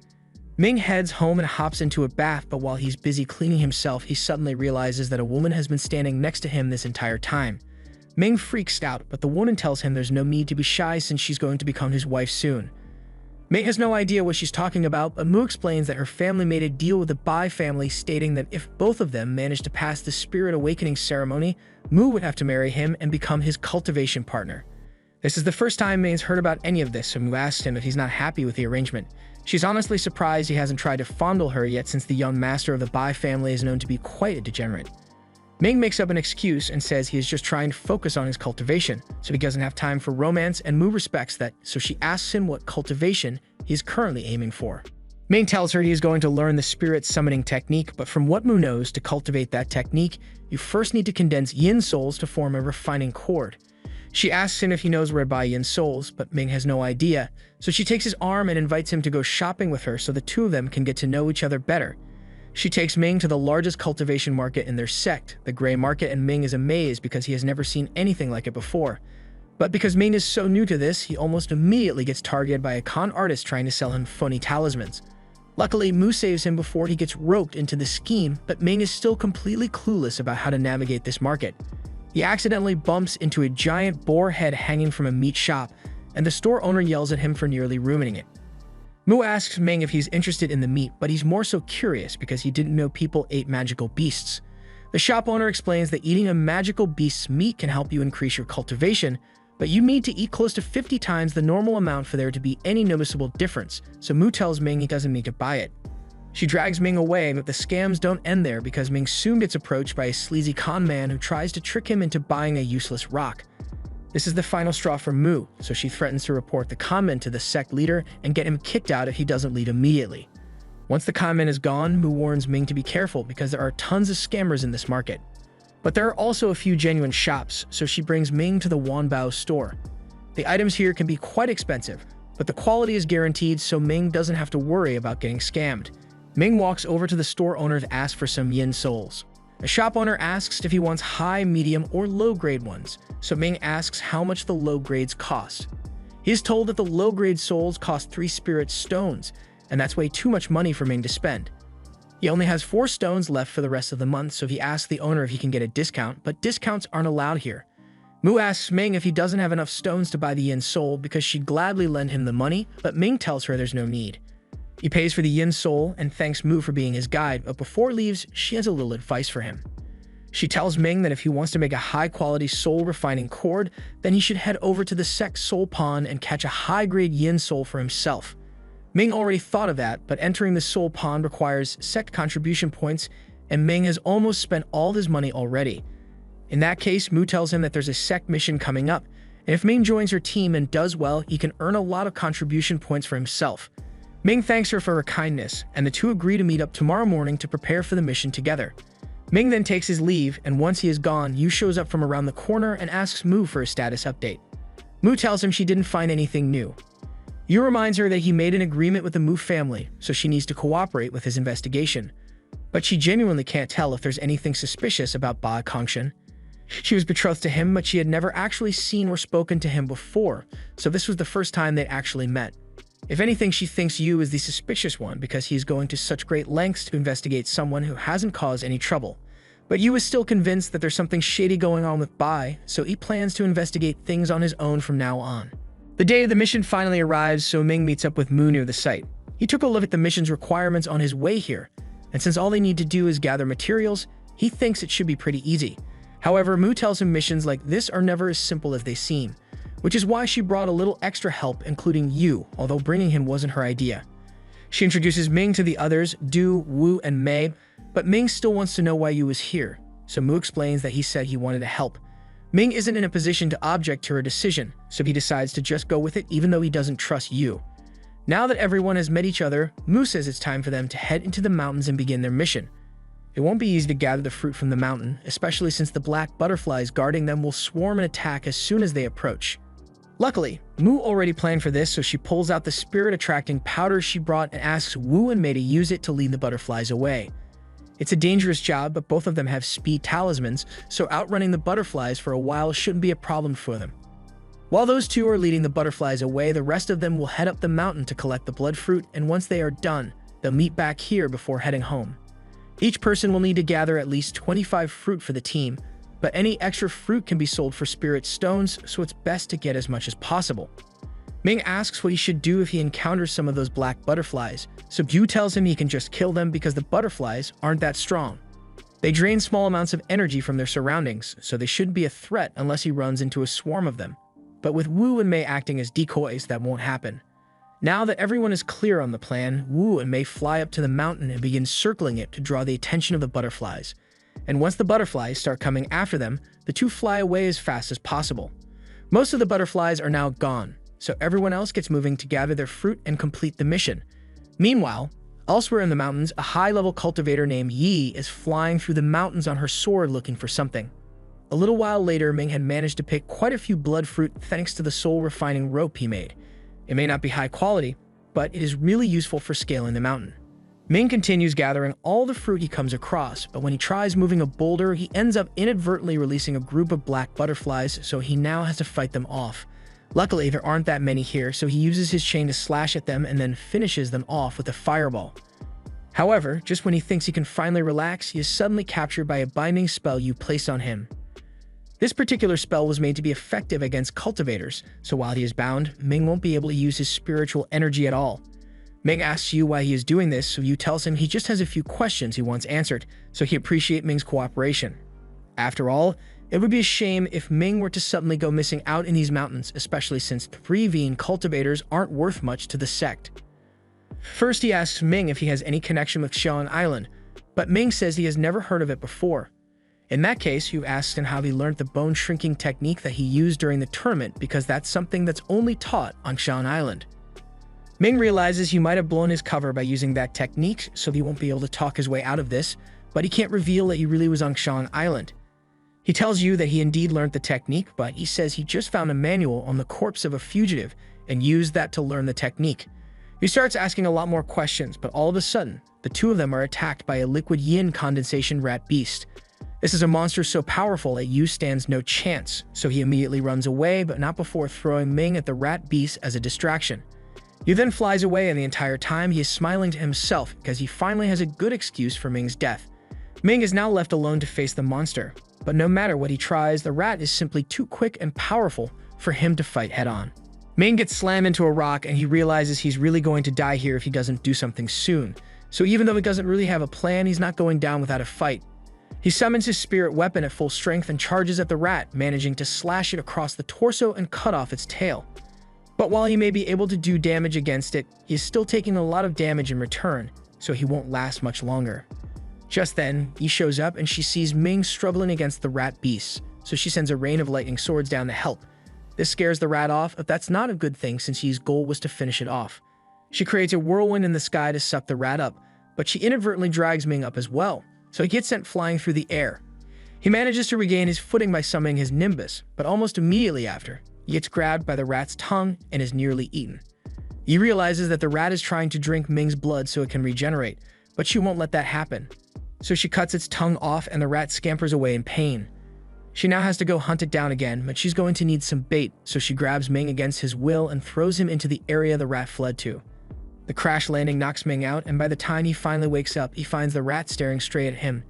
A: Ming heads home and hops into a bath, but while he's busy cleaning himself, he suddenly realizes that a woman has been standing next to him this entire time. Ming freaks out, but the woman tells him there's no need to be shy since she's going to become his wife soon. Ming has no idea what she's talking about, but Mu explains that her family made a deal with the Bai family, stating that if both of them managed to pass the Spirit Awakening ceremony, Mu would have to marry him and become his cultivation partner. This is the first time Ming's heard about any of this, so Mu asks him if he's not happy with the arrangement. She's honestly surprised he hasn't tried to fondle her yet, since the young master of the Bai family is known to be quite a degenerate. Ming makes up an excuse and says he is just trying to focus on his cultivation, so he doesn't have time for romance, and Mu respects that, so she asks him what cultivation he is currently aiming for. Ming tells her he is going to learn the spirit summoning technique, but from what Mu knows, to cultivate that technique, you first need to condense yin souls to form a refining cord. She asks him if he knows where to buy yin souls, but Ming has no idea, so she takes his arm and invites him to go shopping with her so the two of them can get to know each other better. She takes Ming to the largest cultivation market in their sect, the Gray Market, and Ming is amazed because he has never seen anything like it before. But because Ming is so new to this, he almost immediately gets targeted by a con artist trying to sell him phony talismans. Luckily, Mu saves him before he gets roped into the scheme, but Ming is still completely clueless about how to navigate this market. He accidentally bumps into a giant boar head hanging from a meat shop, and the store owner yells at him for nearly ruining it. Mu asks Ming if he's interested in the meat, but he's more so curious because he didn't know people ate magical beasts. The shop owner explains that eating a magical beast's meat can help you increase your cultivation, but you need to eat close to 50 times the normal amount for there to be any noticeable difference, so Mu tells Ming he doesn't need to buy it. She drags Ming away, but the scams don't end there because Ming soon gets approached by a sleazy con man who tries to trick him into buying a useless rock. This is the final straw for Mu, so she threatens to report the con man to the sect leader and get him kicked out if he doesn't leave immediately. Once the con man is gone, Mu warns Ming to be careful because there are tons of scammers in this market. But there are also a few genuine shops, so she brings Ming to the Wanbao store. The items here can be quite expensive, but the quality is guaranteed, so Ming doesn't have to worry about getting scammed. Ming walks over to the store owner to ask for some yin souls. The shop owner asks if he wants high, medium, or low-grade ones, so Ming asks how much the low grades cost. He is told that the low-grade souls cost 3 spirit stones, and that's way too much money for Ming to spend. He only has 4 stones left for the rest of the month, so he asks the owner if he can get a discount, but discounts aren't allowed here. Mu asks Ming if he doesn't have enough stones to buy the yin soul because she'd gladly lend him the money, but Ming tells her there's no need. He pays for the yin soul and thanks Mu for being his guide, but before he leaves, she has a little advice for him. She tells Ming that if he wants to make a high-quality soul refining cord, then he should head over to the sect soul pond and catch a high-grade yin soul for himself. Ming already thought of that, but entering the soul pond requires sect contribution points, and Ming has almost spent all his money already. In that case, Mu tells him that there's a sect mission coming up, and if Ming joins her team and does well, he can earn a lot of contribution points for himself. Ming thanks her for her kindness, and the two agree to meet up tomorrow morning to prepare for the mission together. Ming then takes his leave, and once he is gone, Yu shows up from around the corner and asks Mu for a status update. Mu tells him she didn't find anything new. Yu reminds her that he made an agreement with the Mu family, so she needs to cooperate with his investigation. But she genuinely can't tell if there's anything suspicious about Ba Kongshan. She was betrothed to him, but she had never actually seen or spoken to him before, so this was the first time they'd actually met. If anything, she thinks Yu is the suspicious one because he is going to such great lengths to investigate someone who hasn't caused any trouble. But Yu is still convinced that there's something shady going on with Bai, so he plans to investigate things on his own from now on. The day of the mission finally arrives, so Ming meets up with Mu near the site. He took a look at the mission's requirements on his way here, and since all they need to do is gather materials, he thinks it should be pretty easy. However, Mu tells him missions like this are never as simple as they seem, which is why she brought a little extra help, including Yu, although bringing him wasn't her idea. She introduces Ming to the others, Du, Wu, and Mei, but Ming still wants to know why Yu is here, so Mu explains that he said he wanted to help. Ming isn't in a position to object to her decision, so he decides to just go with it even though he doesn't trust Yu. Now that everyone has met each other, Mu says it's time for them to head into the mountains and begin their mission. It won't be easy to gather the fruit from the mountain, especially since the black butterflies guarding them will swarm and attack as soon as they approach. Luckily, Mu already planned for this, so she pulls out the spirit-attracting powder she brought and asks Wu and Mei to use it to lead the butterflies away. It's a dangerous job, but both of them have speed talismans, so outrunning the butterflies for a while shouldn't be a problem for them. While those two are leading the butterflies away, the rest of them will head up the mountain to collect the blood fruit, and once they are done, they'll meet back here before heading home. Each person will need to gather at least 25 fruit for the team, but any extra fruit can be sold for spirit stones, so it's best to get as much as possible. Ming asks what he should do if he encounters some of those black butterflies, so Yu tells him he can just kill them because the butterflies aren't that strong. They drain small amounts of energy from their surroundings, so they shouldn't be a threat unless he runs into a swarm of them. But with Wu and Mei acting as decoys, that won't happen. Now that everyone is clear on the plan, Wu and Mei fly up to the mountain and begin circling it to draw the attention of the butterflies. And once the butterflies start coming after them, the two fly away as fast as possible. Most of the butterflies are now gone, so everyone else gets moving to gather their fruit and complete the mission. Meanwhile, elsewhere in the mountains, a high-level cultivator named Yi is flying through the mountains on her sword looking for something. A little while later, Ming had managed to pick quite a few blood fruit thanks to the soul-refining rope he made. It may not be high quality, but it is really useful for scaling the mountain. Ming continues gathering all the fruit he comes across, but when he tries moving a boulder, he ends up inadvertently releasing a group of black butterflies, so he now has to fight them off. Luckily, there aren't that many here, so he uses his chain to slash at them and then finishes them off with a fireball. However, just when he thinks he can finally relax, he is suddenly captured by a binding spell you place on him. This particular spell was made to be effective against cultivators, so while he is bound, Ming won't be able to use his spiritual energy at all. Ming asks Yu why he is doing this, so Yu tells him he just has a few questions he wants answered, so he appreciates Ming's cooperation. After all, it would be a shame if Ming were to suddenly go missing out in these mountains, especially since 3Ving cultivators aren't worth much to the sect. First, he asks Ming if he has any connection with Xiang Island, but Ming says he has never heard of it before. In that case, Yu asks him how he learned the bone shrinking technique that he used during the tournament because that's something that's only taught on Xiang Island. Ming realizes he might have blown his cover by using that technique, so he won't be able to talk his way out of this, but he can't reveal that he really was on Xiang Island. He tells Yu that he indeed learned the technique, but he says he just found a manual on the corpse of a fugitive and used that to learn the technique. He starts asking a lot more questions, but all of a sudden, the two of them are attacked by a liquid yin condensation rat beast. This is a monster so powerful that Yu stands no chance, so he immediately runs away, but not before throwing Ming at the rat beast as a distraction. Yu then flies away, and the entire time he is smiling to himself because he finally has a good excuse for Ming's death. Ming is now left alone to face the monster, but no matter what he tries, the rat is simply too quick and powerful for him to fight head-on. Ming gets slammed into a rock, and he realizes he's really going to die here if he doesn't do something soon. So even though he doesn't really have a plan, he's not going down without a fight. He summons his spirit weapon at full strength and charges at the rat, managing to slash it across the torso and cut off its tail. But while he may be able to do damage against it, he is still taking a lot of damage in return, so he won't last much longer. Just then, Yi shows up and she sees Ming struggling against the rat beast, so she sends a rain of lightning swords down to help. This scares the rat off, but that's not a good thing since Yi's goal was to finish it off. She creates a whirlwind in the sky to suck the rat up, but she inadvertently drags Ming up as well, so he gets sent flying through the air. He manages to regain his footing by summoning his nimbus, but almost immediately after, he gets grabbed by the rat's tongue and is nearly eaten. He realizes that the rat is trying to drink Ming's blood so it can regenerate, but she won't let that happen. So she cuts its tongue off and the rat scampers away in pain. She now has to go hunt it down again, but she's going to need some bait, so she grabs Ming against his will and throws him into the area the rat fled to. The crash landing knocks Ming out, and by the time he finally wakes up, he finds the rat staring straight at him.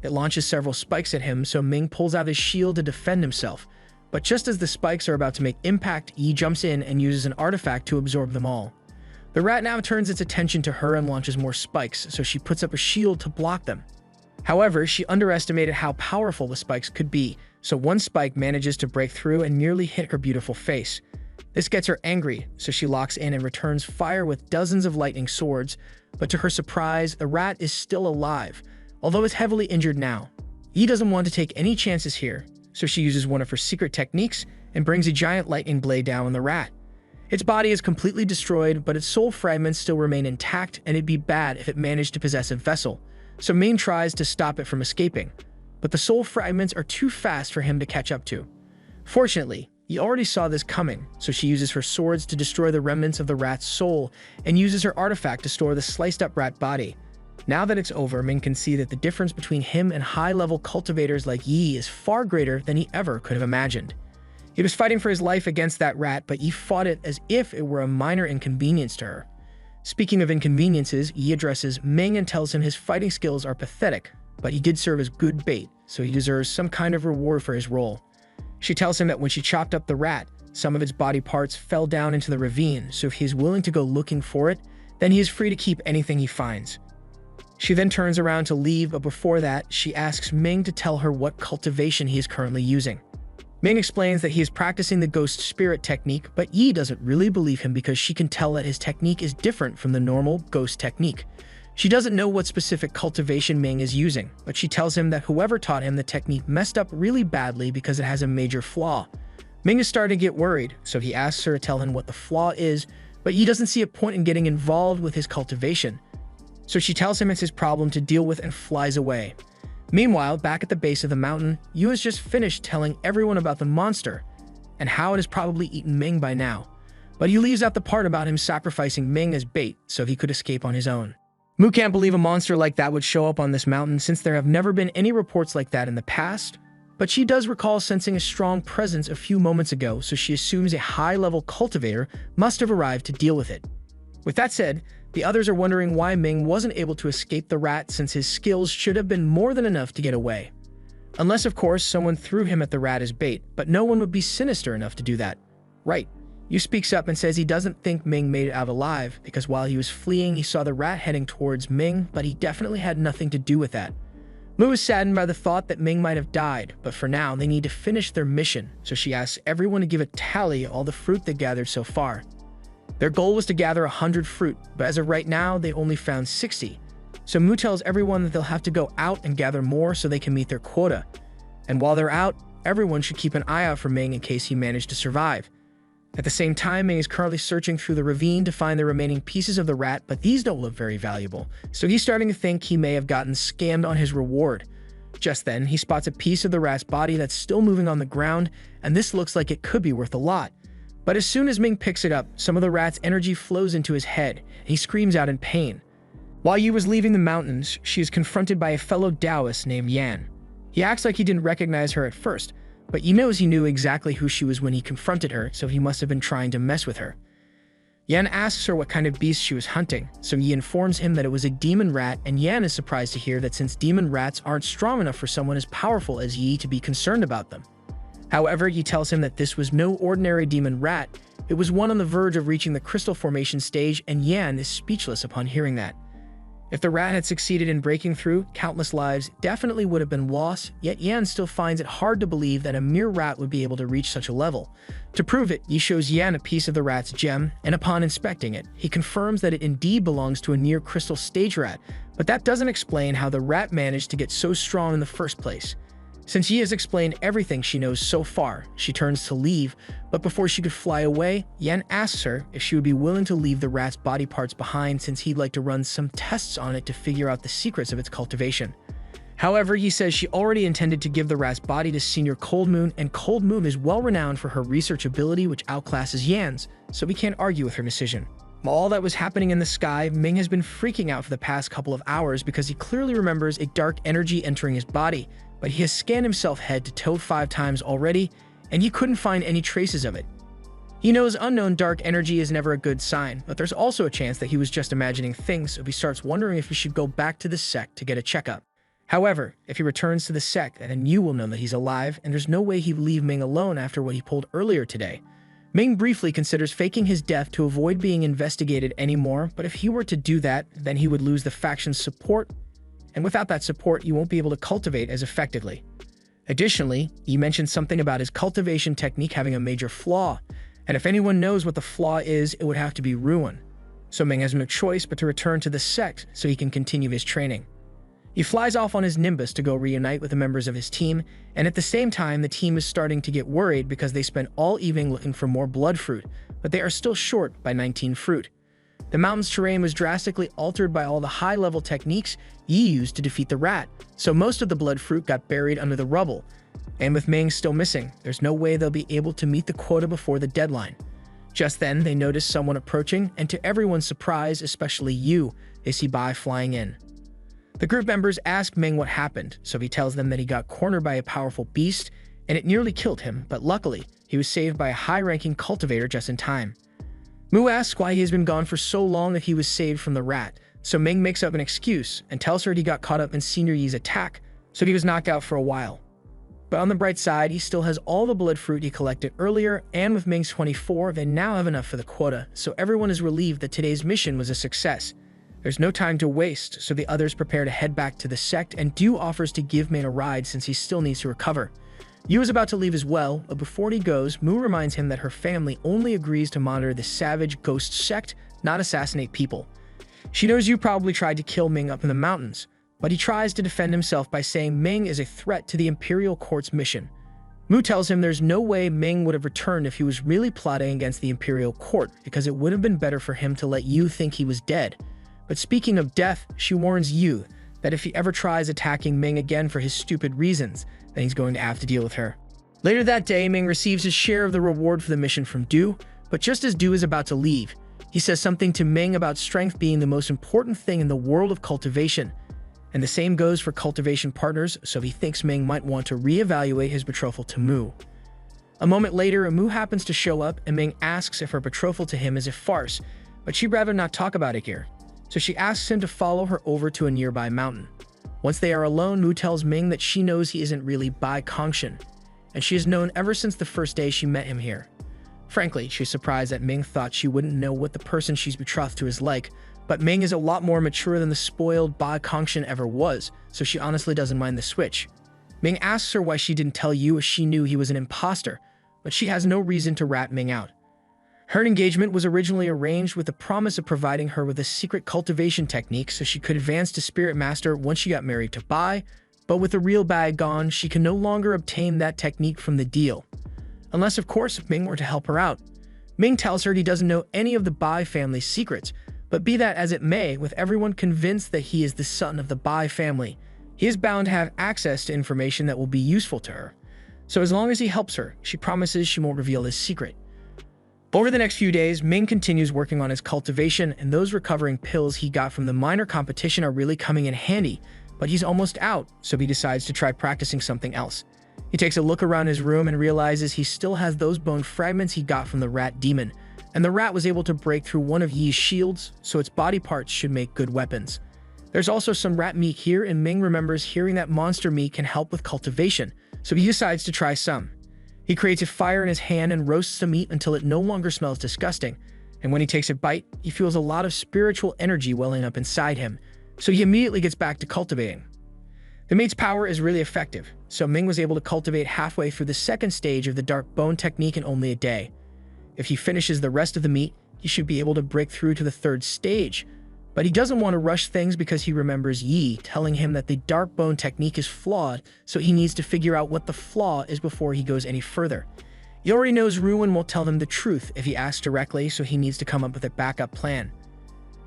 A: It launches several spikes at him, so Ming pulls out his shield to defend himself. But just as the spikes are about to make impact, Yi jumps in and uses an artifact to absorb them all. The rat now turns its attention to her and launches more spikes, so she puts up a shield to block them. However, she underestimated how powerful the spikes could be, so one spike manages to break through and nearly hit her beautiful face. This gets her angry, so she locks in and returns fire with dozens of lightning swords, but to her surprise, the rat is still alive, although it's heavily injured now. Yi doesn't want to take any chances here, so she uses one of her secret techniques and brings a giant lightning blade down on the rat. Its body is completely destroyed, but its soul fragments still remain intact, and it'd be bad if it managed to possess a vessel. So Ming tries to stop it from escaping, but the soul fragments are too fast for him to catch up to. Fortunately, he already saw this coming, so she uses her swords to destroy the remnants of the rat's soul and uses her artifact to store the sliced-up rat body. Now that it's over, Ming can see that the difference between him and high-level cultivators like Yi is far greater than he ever could have imagined. He was fighting for his life against that rat, but Yi fought it as if it were a minor inconvenience to her. Speaking of inconveniences, Yi addresses Ming and tells him his fighting skills are pathetic, but he did serve as good bait, so he deserves some kind of reward for his role. She tells him that when she chopped up the rat, some of its body parts fell down into the ravine, so if he is willing to go looking for it, then he is free to keep anything he finds. She then turns around to leave, but before that, she asks Ming to tell her what cultivation he is currently using. Ming explains that he is practicing the ghost spirit technique, but Yi doesn't really believe him because she can tell that his technique is different from the normal ghost technique. She doesn't know what specific cultivation Ming is using, but she tells him that whoever taught him the technique messed up really badly because it has a major flaw. Ming is starting to get worried, so he asks her to tell him what the flaw is, but Yi doesn't see a point in getting involved with his cultivation. So she tells him it's his problem to deal with and flies away. Meanwhile, back at the base of the mountain, Yu has just finished telling everyone about the monster and how it has probably eaten Ming by now. But he leaves out the part about him sacrificing Ming as bait so he could escape on his own. Mu can't believe a monster like that would show up on this mountain since there have never been any reports like that in the past, but she does recall sensing a strong presence a few moments ago, so she assumes a high-level cultivator must have arrived to deal with it. With that said, the others are wondering why Ming wasn't able to escape the rat since his skills should have been more than enough to get away. Unless, of course, someone threw him at the rat as bait, but no one would be sinister enough to do that. Right. Yu speaks up and says he doesn't think Ming made it out alive because while he was fleeing, he saw the rat heading towards Ming, but he definitely had nothing to do with that. Mu is saddened by the thought that Ming might have died, but for now, they need to finish their mission, so she asks everyone to give a tally of all the fruit they gathered so far. Their goal was to gather 100 fruit, but as of right now, they only found 60. So Mu tells everyone that they'll have to go out and gather more so they can meet their quota. And while they're out, everyone should keep an eye out for Ming in case he managed to survive. At the same time, Ming is currently searching through the ravine to find the remaining pieces of the rat, but these don't look very valuable, so he's starting to think he may have gotten scammed on his reward. Just then, he spots a piece of the rat's body that's still moving on the ground, and this looks like it could be worth a lot. But as soon as Ming picks it up, some of the rat's energy flows into his head, and he screams out in pain. While Yu was leaving the mountains, she is confronted by a fellow Taoist named Yan. He acts like he didn't recognize her at first, but Yi knows he knew exactly who she was when he confronted her, so he must have been trying to mess with her. Yan asks her what kind of beast she was hunting, so Yi informs him that it was a demon rat, and Yan is surprised to hear that since demon rats aren't strong enough for someone as powerful as Yi to be concerned about them. However, Yi tells him that this was no ordinary demon rat, it was one on the verge of reaching the crystal formation stage, and Yan is speechless upon hearing that. If the rat had succeeded in breaking through, countless lives definitely would have been lost, yet Yan still finds it hard to believe that a mere rat would be able to reach such a level. To prove it, Yi shows Yan a piece of the rat's gem, and upon inspecting it, he confirms that it indeed belongs to a near crystal stage rat, but that doesn't explain how the rat managed to get so strong in the first place. Since Yi has explained everything she knows so far, she turns to leave, but before she could fly away, Yan asks her if she would be willing to leave the rat's body parts behind since he'd like to run some tests on it to figure out the secrets of its cultivation. However, Yi says she already intended to give the rat's body to Senior Cold Moon, and Cold Moon is well renowned for her research ability which outclasses Yan's, so we can't argue with her decision. While all that was happening in the sky, Ming has been freaking out for the past couple of hours because he clearly remembers a dark energy entering his body, but he has scanned himself head to toe 5 times already, and he couldn't find any traces of it. He knows unknown dark energy is never a good sign, but there's also a chance that he was just imagining things, so he starts wondering if he should go back to the sect to get a checkup. However, if he returns to the sect, then you will know that he's alive, and there's no way he'd leave Ming alone after what he pulled earlier today. Ming briefly considers faking his death to avoid being investigated anymore, but if he were to do that, then he would lose the faction's support, and without that support, you won't be able to cultivate as effectively. Additionally, he mentioned something about his cultivation technique having a major flaw, and if anyone knows what the flaw is, it would have to be Ruin. So Ming has no choice but to return to the sect so he can continue his training. He flies off on his Nimbus to go reunite with the members of his team, and at the same time, the team is starting to get worried because they spent all evening looking for more blood fruit, but they are still short by 19 fruit. The mountain's terrain was drastically altered by all the high-level techniques Yi used to defeat the rat, so most of the blood fruit got buried under the rubble. And with Ming still missing, there's no way they'll be able to meet the quota before the deadline. Just then, they notice someone approaching, and to everyone's surprise, especially Yu, they see Bai flying in. The group members ask Ming what happened, so he tells them that he got cornered by a powerful beast, and it nearly killed him, but luckily, he was saved by a high-ranking cultivator just in time. Mu asks why he has been gone for so long if he was saved from the rat, so Ming makes up an excuse and tells her he got caught up in Senior Yi's attack, so he was knocked out for a while. But on the bright side, he still has all the blood fruit he collected earlier, and with Ming's 24, they now have enough for the quota, so everyone is relieved that today's mission was a success. There's no time to waste, so the others prepare to head back to the sect, and Du offers to give Ming a ride since he still needs to recover. Yu is about to leave as well, but before he goes, Mu reminds him that her family only agrees to monitor the savage ghost sect, not assassinate people. She knows Yu probably tried to kill Ming up in the mountains, but he tries to defend himself by saying Ming is a threat to the Imperial Court's mission. Mu tells him there's no way Ming would have returned if he was really plotting against the Imperial Court, because it would have been better for him to let Yu think he was dead. But speaking of death, she warns Yu that if he ever tries attacking Ming again for his stupid reasons, then he's going to have to deal with her. Later that day, Ming receives his share of the reward for the mission from Du, but just as Du is about to leave, he says something to Ming about strength being the most important thing in the world of cultivation. And the same goes for cultivation partners, so he thinks Ming might want to reevaluate his betrothal to Mu. A moment later, Mu happens to show up, and Ming asks if her betrothal to him is a farce, but she'd rather not talk about it here. So she asks him to follow her over to a nearby mountain. Once they are alone, Mu tells Ming that she knows he isn't really Bai Kongshan, and she has known ever since the first day she met him here. Frankly, she's surprised that Ming thought she wouldn't know what the person she's betrothed to is like, but Ming is a lot more mature than the spoiled Bai Kongshan ever was, so she honestly doesn't mind the switch. Ming asks her why she didn't tell Yu as she knew he was an imposter, but she has no reason to rat Ming out. Her engagement was originally arranged with the promise of providing her with a secret cultivation technique so she could advance to Spirit Master once she got married to Bai, but with the real Bai gone, she can no longer obtain that technique from the deal. Unless, of course, Ming were to help her out. Ming tells her he doesn't know any of the Bai family's secrets, but be that as it may, with everyone convinced that he is the son of the Bai family, he is bound to have access to information that will be useful to her. So as long as he helps her, she promises she won't reveal his secret. Over the next few days, Ming continues working on his cultivation, and those recovering pills he got from the minor competition are really coming in handy, but he's almost out, so he decides to try practicing something else. He takes a look around his room and realizes he still has those bone fragments he got from the rat demon, and the rat was able to break through one of Yi's shields, so its body parts should make good weapons. There's also some rat meat here, and Ming remembers hearing that monster meat can help with cultivation, so he decides to try some. He creates a fire in his hand and roasts the meat until it no longer smells disgusting, and when he takes a bite, he feels a lot of spiritual energy welling up inside him, so he immediately gets back to cultivating. The meat's power is really effective, so Ming was able to cultivate halfway through the second stage of the dark bone technique in only a day. If he finishes the rest of the meat, he should be able to break through to the third stage, but he doesn't want to rush things because he remembers Yi telling him that the dark bone technique is flawed, so he needs to figure out what the flaw is before he goes any further. He already knows Ruin will tell him the truth if he asks directly, so he needs to come up with a backup plan.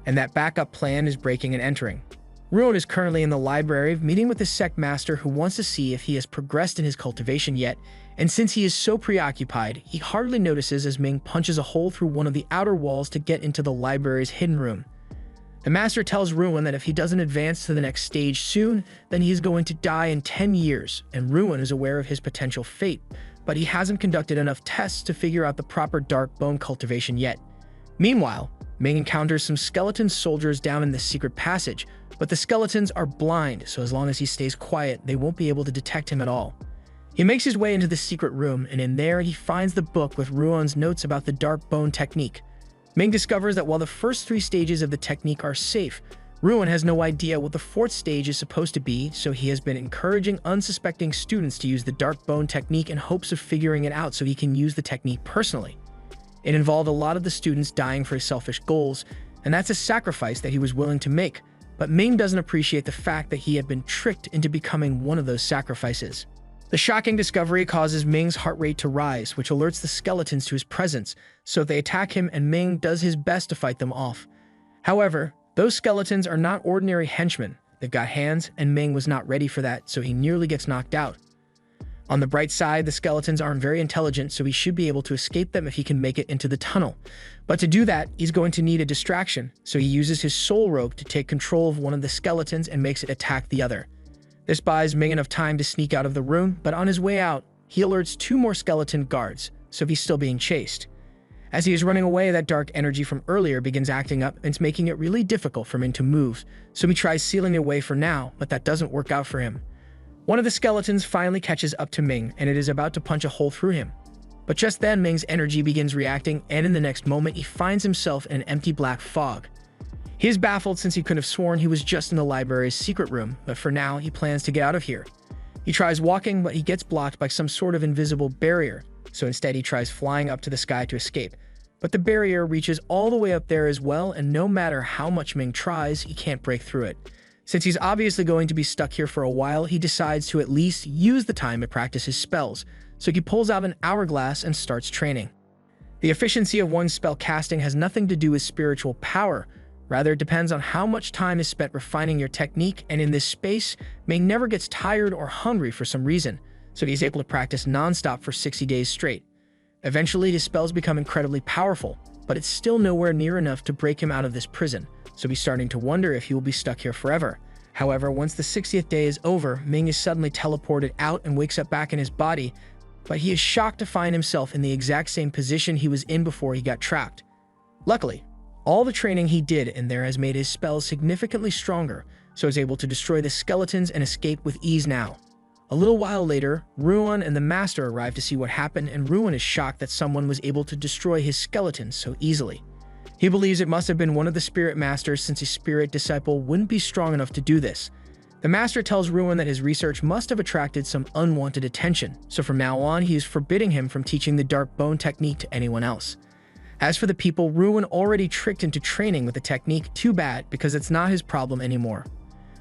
A: And that backup plan is breaking and entering. Ruin is currently in the library, meeting with the sect master who wants to see if he has progressed in his cultivation yet, and since he is so preoccupied, he hardly notices as Ming punches a hole through one of the outer walls to get into the library's hidden room. The master tells Ruin that if he doesn't advance to the next stage soon, then he is going to die in 10 years, and Ruin is aware of his potential fate, but he hasn't conducted enough tests to figure out the proper dark bone cultivation yet. Meanwhile, Ming encounters some skeleton soldiers down in this secret passage, but the skeletons are blind, so as long as he stays quiet, they won't be able to detect him at all. He makes his way into the secret room, and in there he finds the book with Ruin's notes about the dark bone technique. Ming discovers that while the first 3 stages of the technique are safe, Ruin has no idea what the 4th stage is supposed to be, so he has been encouraging unsuspecting students to use the dark bone technique in hopes of figuring it out so he can use the technique personally. It involved a lot of the students dying for his selfish goals, and that's a sacrifice that he was willing to make, but Ming doesn't appreciate the fact that he had been tricked into becoming one of those sacrifices. The shocking discovery causes Ming's heart rate to rise, which alerts the skeletons to his presence, so they attack him and Ming does his best to fight them off. However, those skeletons are not ordinary henchmen. They've got hands, and Ming was not ready for that, so he nearly gets knocked out. On the bright side, the skeletons aren't very intelligent, so he should be able to escape them if he can make it into the tunnel. But to do that, he's going to need a distraction, so he uses his soul rogue to take control of one of the skeletons and makes it attack the other. This buys Ming enough time to sneak out of the room, but on his way out, he alerts 2 more skeleton guards, so he's still being chased. As he is running away, that dark energy from earlier begins acting up, and it's making it really difficult for Ming to move, so he tries sealing it away for now, but that doesn't work out for him. One of the skeletons finally catches up to Ming, and it is about to punch a hole through him. But just then, Ming's energy begins reacting, and in the next moment, he finds himself in an empty black fog. He is baffled since he could have sworn he was just in the library's secret room, but for now, he plans to get out of here. He tries walking, but he gets blocked by some sort of invisible barrier, so instead he tries flying up to the sky to escape. But the barrier reaches all the way up there as well, and no matter how much Ming tries, he can't break through it. Since he's obviously going to be stuck here for a while, he decides to at least use the time to practice his spells, so he pulls out an hourglass and starts training. The efficiency of one's spell casting has nothing to do with spiritual power. Rather, it depends on how much time is spent refining your technique, and in this space, Ming never gets tired or hungry for some reason, so he's able to practice non-stop for 60 days straight. Eventually, his spells become incredibly powerful, but it's still nowhere near enough to break him out of this prison, so he's starting to wonder if he will be stuck here forever. However, once the 60th day is over, Ming is suddenly teleported out and wakes up back in his body, but he is shocked to find himself in the exact same position he was in before he got trapped. Luckily, all the training he did in there has made his spells significantly stronger, so he's able to destroy the skeletons and escape with ease now. A little while later, Ruin and the Master arrive to see what happened, and Ruin is shocked that someone was able to destroy his skeletons so easily. He believes it must have been one of the Spirit Masters since his Spirit Disciple wouldn't be strong enough to do this. The Master tells Ruin that his research must have attracted some unwanted attention, so from now on he is forbidding him from teaching the Dark Bone technique to anyone else. As for the people Ruin already tricked into training with the technique, too bad, because it's not his problem anymore.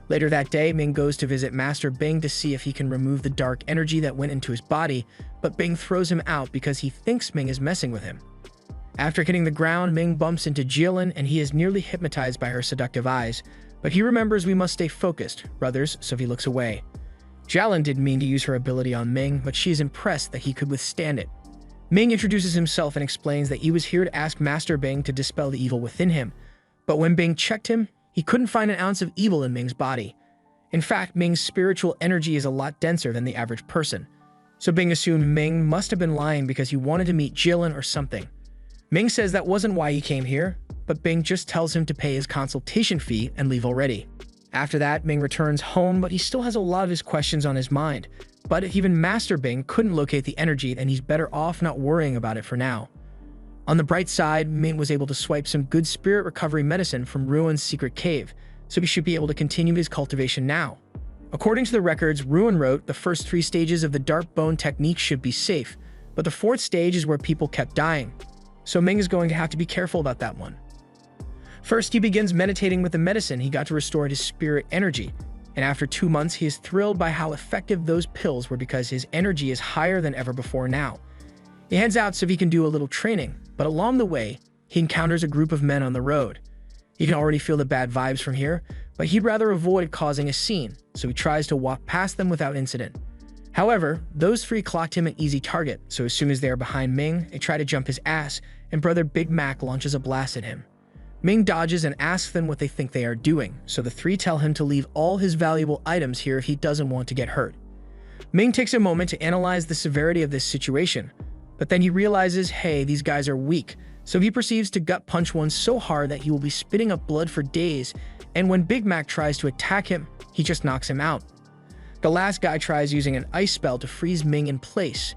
A: Later that day, Ming goes to visit Master Bing to see if he can remove the dark energy that went into his body, but Bing throws him out because he thinks Ming is messing with him. After hitting the ground, Ming bumps into Jilin, and he is nearly hypnotized by her seductive eyes, but he remembers we must stay focused, brothers, so he looks away. Jilin didn't mean to use her ability on Ming, but she is impressed that he could withstand it. Ming introduces himself and explains that he was here to ask Master Bing to dispel the evil within him, but when Bing checked him, he couldn't find an ounce of evil in Ming's body. In fact, Ming's spiritual energy is a lot denser than the average person, so Bing assumed Ming must have been lying because he wanted to meet Jilin or something. Ming says that wasn't why he came here, but Bing just tells him to pay his consultation fee and leave already. After that, Ming returns home, but he still has a lot of his questions on his mind. But even Master Bing couldn't locate the energy, and he's better off not worrying about it for now. On the bright side, Ming was able to swipe some good spirit recovery medicine from Ruin's secret cave, so he should be able to continue his cultivation now. According to the records, Ruin wrote the first 3 stages of the Dark Bone technique should be safe, but the 4th stage is where people kept dying, so Ming is going to have to be careful about that one. First, he begins meditating with the medicine he got to restore his spirit energy, and after 2 months, he is thrilled by how effective those pills were because his energy is higher than ever before now. He heads out so he can do a little training, but along the way, he encounters a group of men on the road. He can already feel the bad vibes from here, but he'd rather avoid causing a scene, so he tries to walk past them without incident. However, those 3 clocked him an easy target, so as soon as they are behind Ming, they try to jump his ass, and Brother Big Mac launches a blast at him. Ming dodges and asks them what they think they are doing, so the three tell him to leave all his valuable items here if he doesn't want to get hurt. Ming takes a moment to analyze the severity of this situation, but then he realizes, hey, these guys are weak, so he proceeds to gut punch one so hard that he will be spitting up blood for days, and when Big Mac tries to attack him, he just knocks him out. The last guy tries using an ice spell to freeze Ming in place,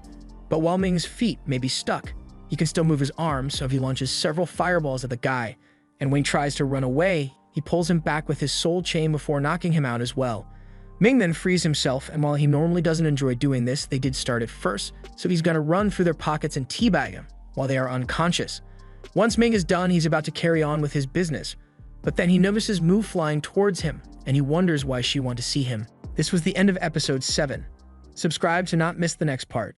A: but while Ming's feet may be stuck, he can still move his arms, so he launches several fireballs at the guy, and when he tries to run away, he pulls him back with his soul chain before knocking him out as well. Ming then frees himself, and while he normally doesn't enjoy doing this, they did start it first, so he's gonna run through their pockets and teabag him while they are unconscious. Once Ming is done, he's about to carry on with his business, but then he notices Mu flying towards him, and he wonders why she wanted to see him. This was the end of episode 7. Subscribe to not miss the next part.